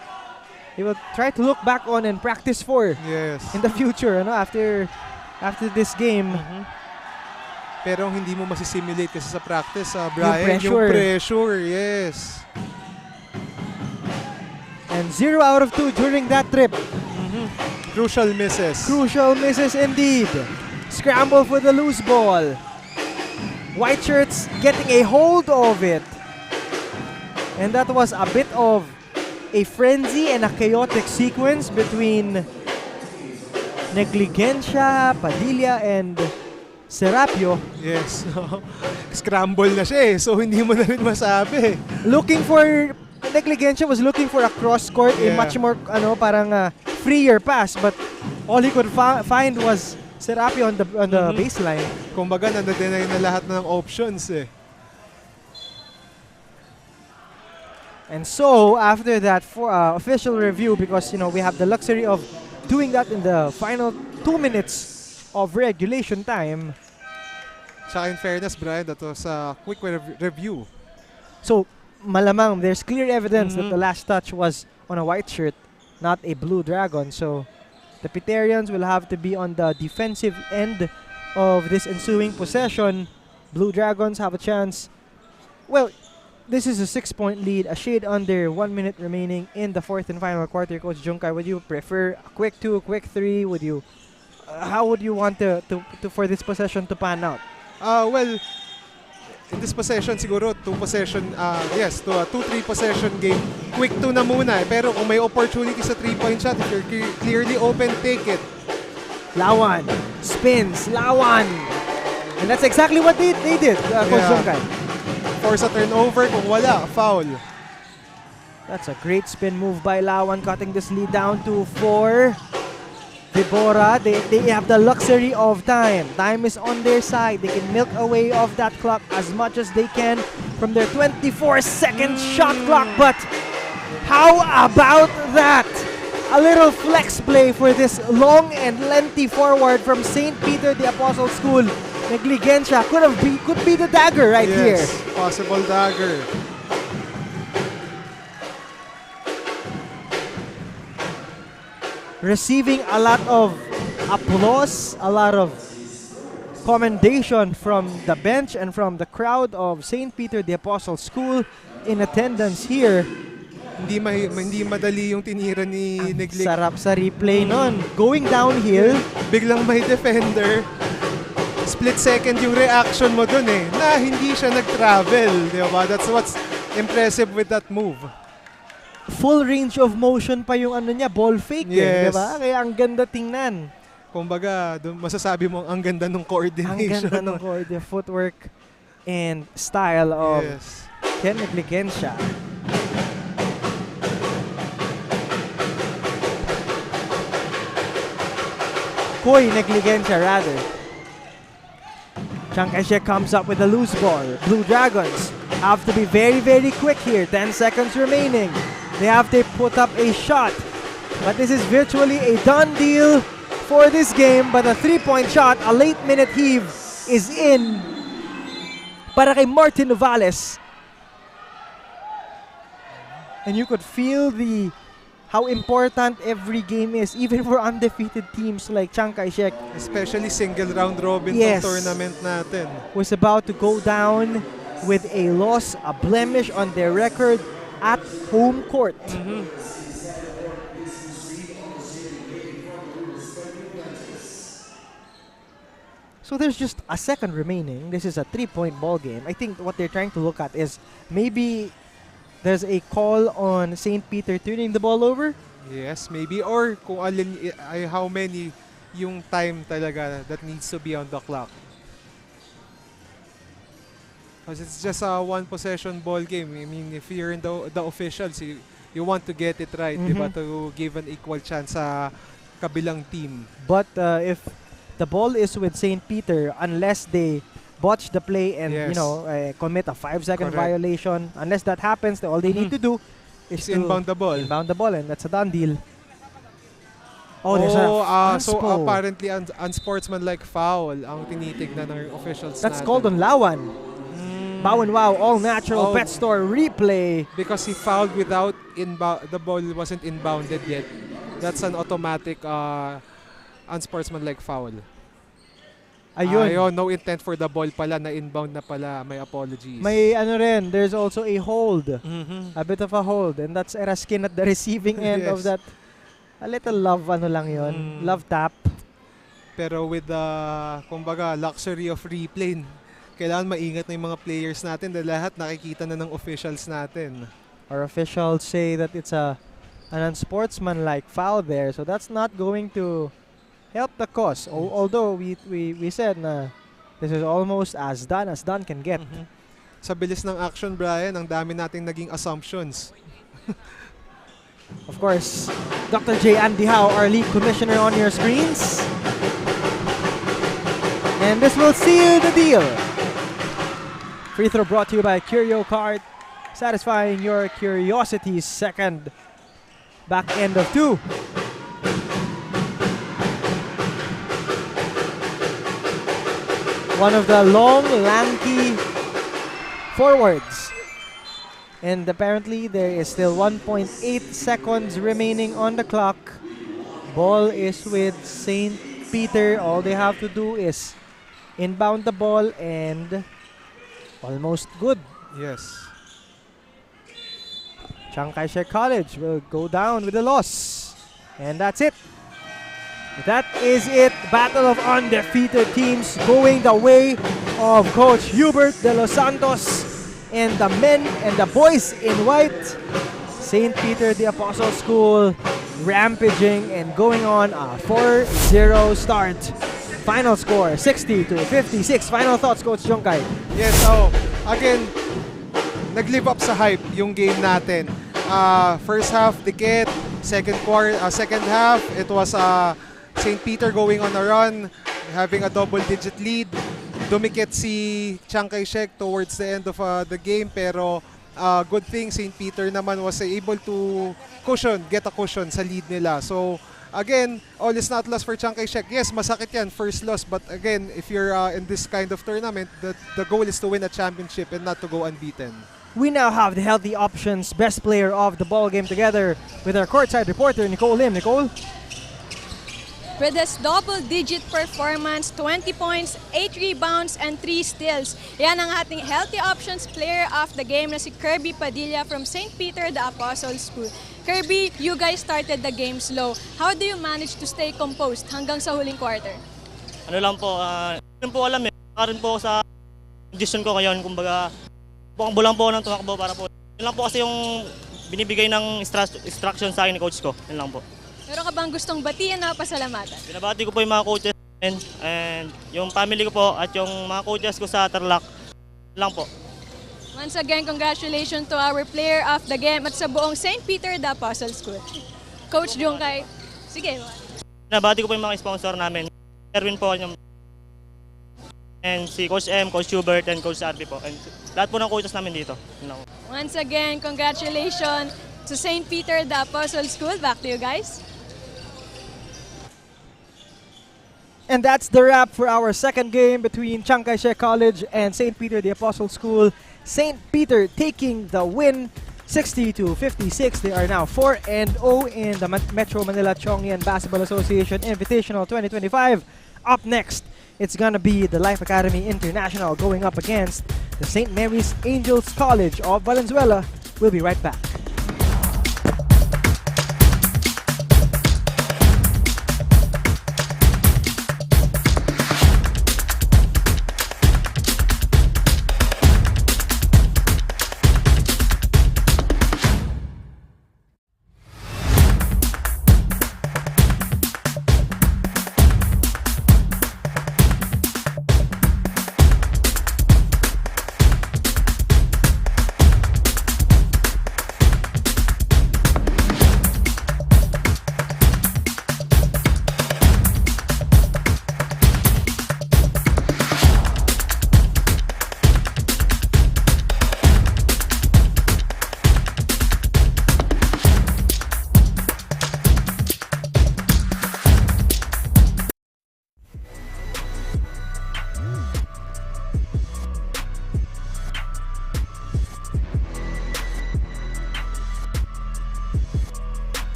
you will try to look back on and practice for in the future, after this game. Pero hindi mo masisimulate kasi sa practice, Brian. Yung pressure, yes. And 0 out of 2 during that trip. Crucial misses. Crucial misses indeed. Scramble for the loose ball. White shirts getting a hold of it. And that was a bit of a frenzy and a chaotic sequence between Negligencia, Padilla, and Serapio. Yes. Scramble na siya so hindi mo na rin masabi. Negligencia was looking for a cross court, a much more parang freer pass, but all he could find was Serapio on the baseline. Kumbaga na-deny na lahat ng options And so after that official review, because we have the luxury of doing that in the final 2 minutes of regulation time. Sa in fairness, Brian, that was a quick review. So, malamang, there's clear evidence that the last touch was on a white shirt. not a Blue Dragon. So the Piterians will have to be on the defensive end of this ensuing possession. Blue Dragons have a chance. Well, this is a 6-point lead, a shade under 1 minute remaining in the fourth and final quarter. Coach Junkai, would you prefer a quick 2, a quick 3? Would you? How would you want to for this possession to pan out? Well, in this possession siguro 2-3 possession game. Quick 2 na muna pero kung may opportunity sa 3-point shot, if you're clearly open, take it. Lawan spins, Lawan, and that's exactly what they did, Coach Junkai. Force a turnover, kung wala, foul. That's a great spin move by Lawan, cutting this lead down to 4. Vibora, they have the luxury of time. Time is on their side. They can milk away of that clock as much as they can from their 24-second shot clock. But how about that? A little flex play for this long and lengthy forward from St. Peter the Apostle School. Negligensya could be the dagger right here. Possible dagger. Receiving a lot of applause, a lot of commendation from the bench and from the crowd of St. Peter the Apostle School in attendance here. Hindi madali yung tinira ni Neglig. Sarap sa replay nun. Going downhill. Biglang may defender. Split second yung reaction mo dun na hindi siya nag-travel. Diba? That's what's impressive with that move. Full range of motion pa yung ball fake. Yes. Diba? Kaya ang ganda tingnan. Kumbaga, masasabi mo ang ganda ng coordination. Ang ganda ng coordination, footwork, and style of Ken Negligensya. Koy Negligensya, rather. Chiang Kai-shek comes up with a loose ball. Blue Dragons have to be very, very quick here. 10 seconds remaining. They have to put up a shot. But this is virtually a done deal for this game. But a 3-point shot, a late minute heave is in para kay Martin Novales. And you could feel how important every game is, even for undefeated teams like Chiang Kai-shek. Especially single round robin tournament natin. Was about to go down with a loss, a blemish on their record at home court. So there's just a second remaining. This is a 3-point ball game. I think what they're trying to look at is maybe there's a call on St. Peter turning the ball over. Yes, maybe. Or kung how many yung time talaga that needs to be on the clock. Because it's just a one-possession ball game. I mean, if you're in the officials, you want to get it right, diba? To give an equal chance sa kabilang team. But if the ball is with St. Peter, unless they botch the play and commit a 5-second violation, unless that happens, all they need to do is to inbound the ball. Inbound the ball, and that's a done deal. So apparently unsportsmanlike foul ang tinitignan ng officials. That's called on Lawan. Bow and Wow, all natural pet store replay. Because he fouled without the ball wasn't inbounded yet. That's an automatic unsportsmanlike foul. Ayun, no intent for the ball pala, na inbound na pala. My apologies. May there's also a hold. A bit of a hold, and that's Eraskin at the receiving end of that. A little love lang yun. Love tap. Pero with the kumbaga luxury of replay, kailangan maingat na yung mga players natin dahil lahat nakikita na ng officials natin. Our officials say that it's an unsportsmanlike foul there, so that's not going to help the cause. Although we said na this is almost as done can get. Sa bilis ng action, Brian, ang dami nating naging assumptions. Of course, Dr. J. Andy Howe, our lead commissioner on your screens. And this will seal the deal. Free throw brought to you by Curio Card, satisfying your curiosities. Second back end of 2. One of the long, lanky forwards And apparently there is still 1.8 seconds remaining on the clock. Ball is with St. Peter. All they have to do is inbound the ball and almost good. Yes. Chiang Kai-shek College will go down with a loss. And that's it. That is it. Battle of undefeated teams going the way of Coach Hubert de los Santos and the men and the boys in white. St. Peter the Apostle School rampaging and going on a 4-0 start. Final score, 60-56. Final thoughts, Coach Jongkai. Yes, again, nag-live up sa hype yung game natin. First half, dikit. Second half, it was St. Peter going on a run, having a double-digit lead. Dumikit si Chiang Kai-shek towards the end of the game, pero good thing St. Peter naman was able to get a cushion sa lead nila. So again, all is not lost for Chiang Kai-shek. Yes, masakit yan, first loss, but again, if you're in this kind of tournament, the goal is to win a championship and not to go unbeaten. We now have the healthy options best player of the ball game together with our courtside reporter Nicole Lim. Nicole? With his double-digit performance, 20 points, 8 rebounds, and 3 steals. Yan ang ating healthy options player of the game na si Kirby Padilla from St. Peter the Apostle School. Kirby, you guys started the game slow. How do you manage to stay composed hanggang sa huling quarter? Ano lang po, hindi po alam eh. Karin po sa condition ko ngayon, kumbaga, bulang po ng tumakbo para po. Yun lang po kasi yung binibigay ng instruction sa akin ni coach ko. Yun lang po. Meron ka bang gustong batiin na pasalamatan? Binabati ko po yung mga coaches and yung family ko po at yung mga coaches ko sa Tarlac. Yun lang po. Once again, congratulations to our player of the game at sa buong St. Peter the Apostle School. Coach Jongkai, sige. Binabati ko po yung mga sponsor namin. Erwin po, and si Coach M, Coach Hubert, and Coach Arby po. And lahat po ng coaches namin dito. Yun lang po. Once again, congratulations to St. Peter the Apostle School. Back to you guys. And that's the wrap for our second game between Chiang Kai-shek College and St. Peter the Apostle School. St. Peter taking the win 60-56. They are now 4-0 in the Metro Manila Tiong Lian Basketball Association Invitational 2025. Up next, it's gonna be the Life Academy International going up against the St. Mary's Angels College of Valenzuela. We'll be right back.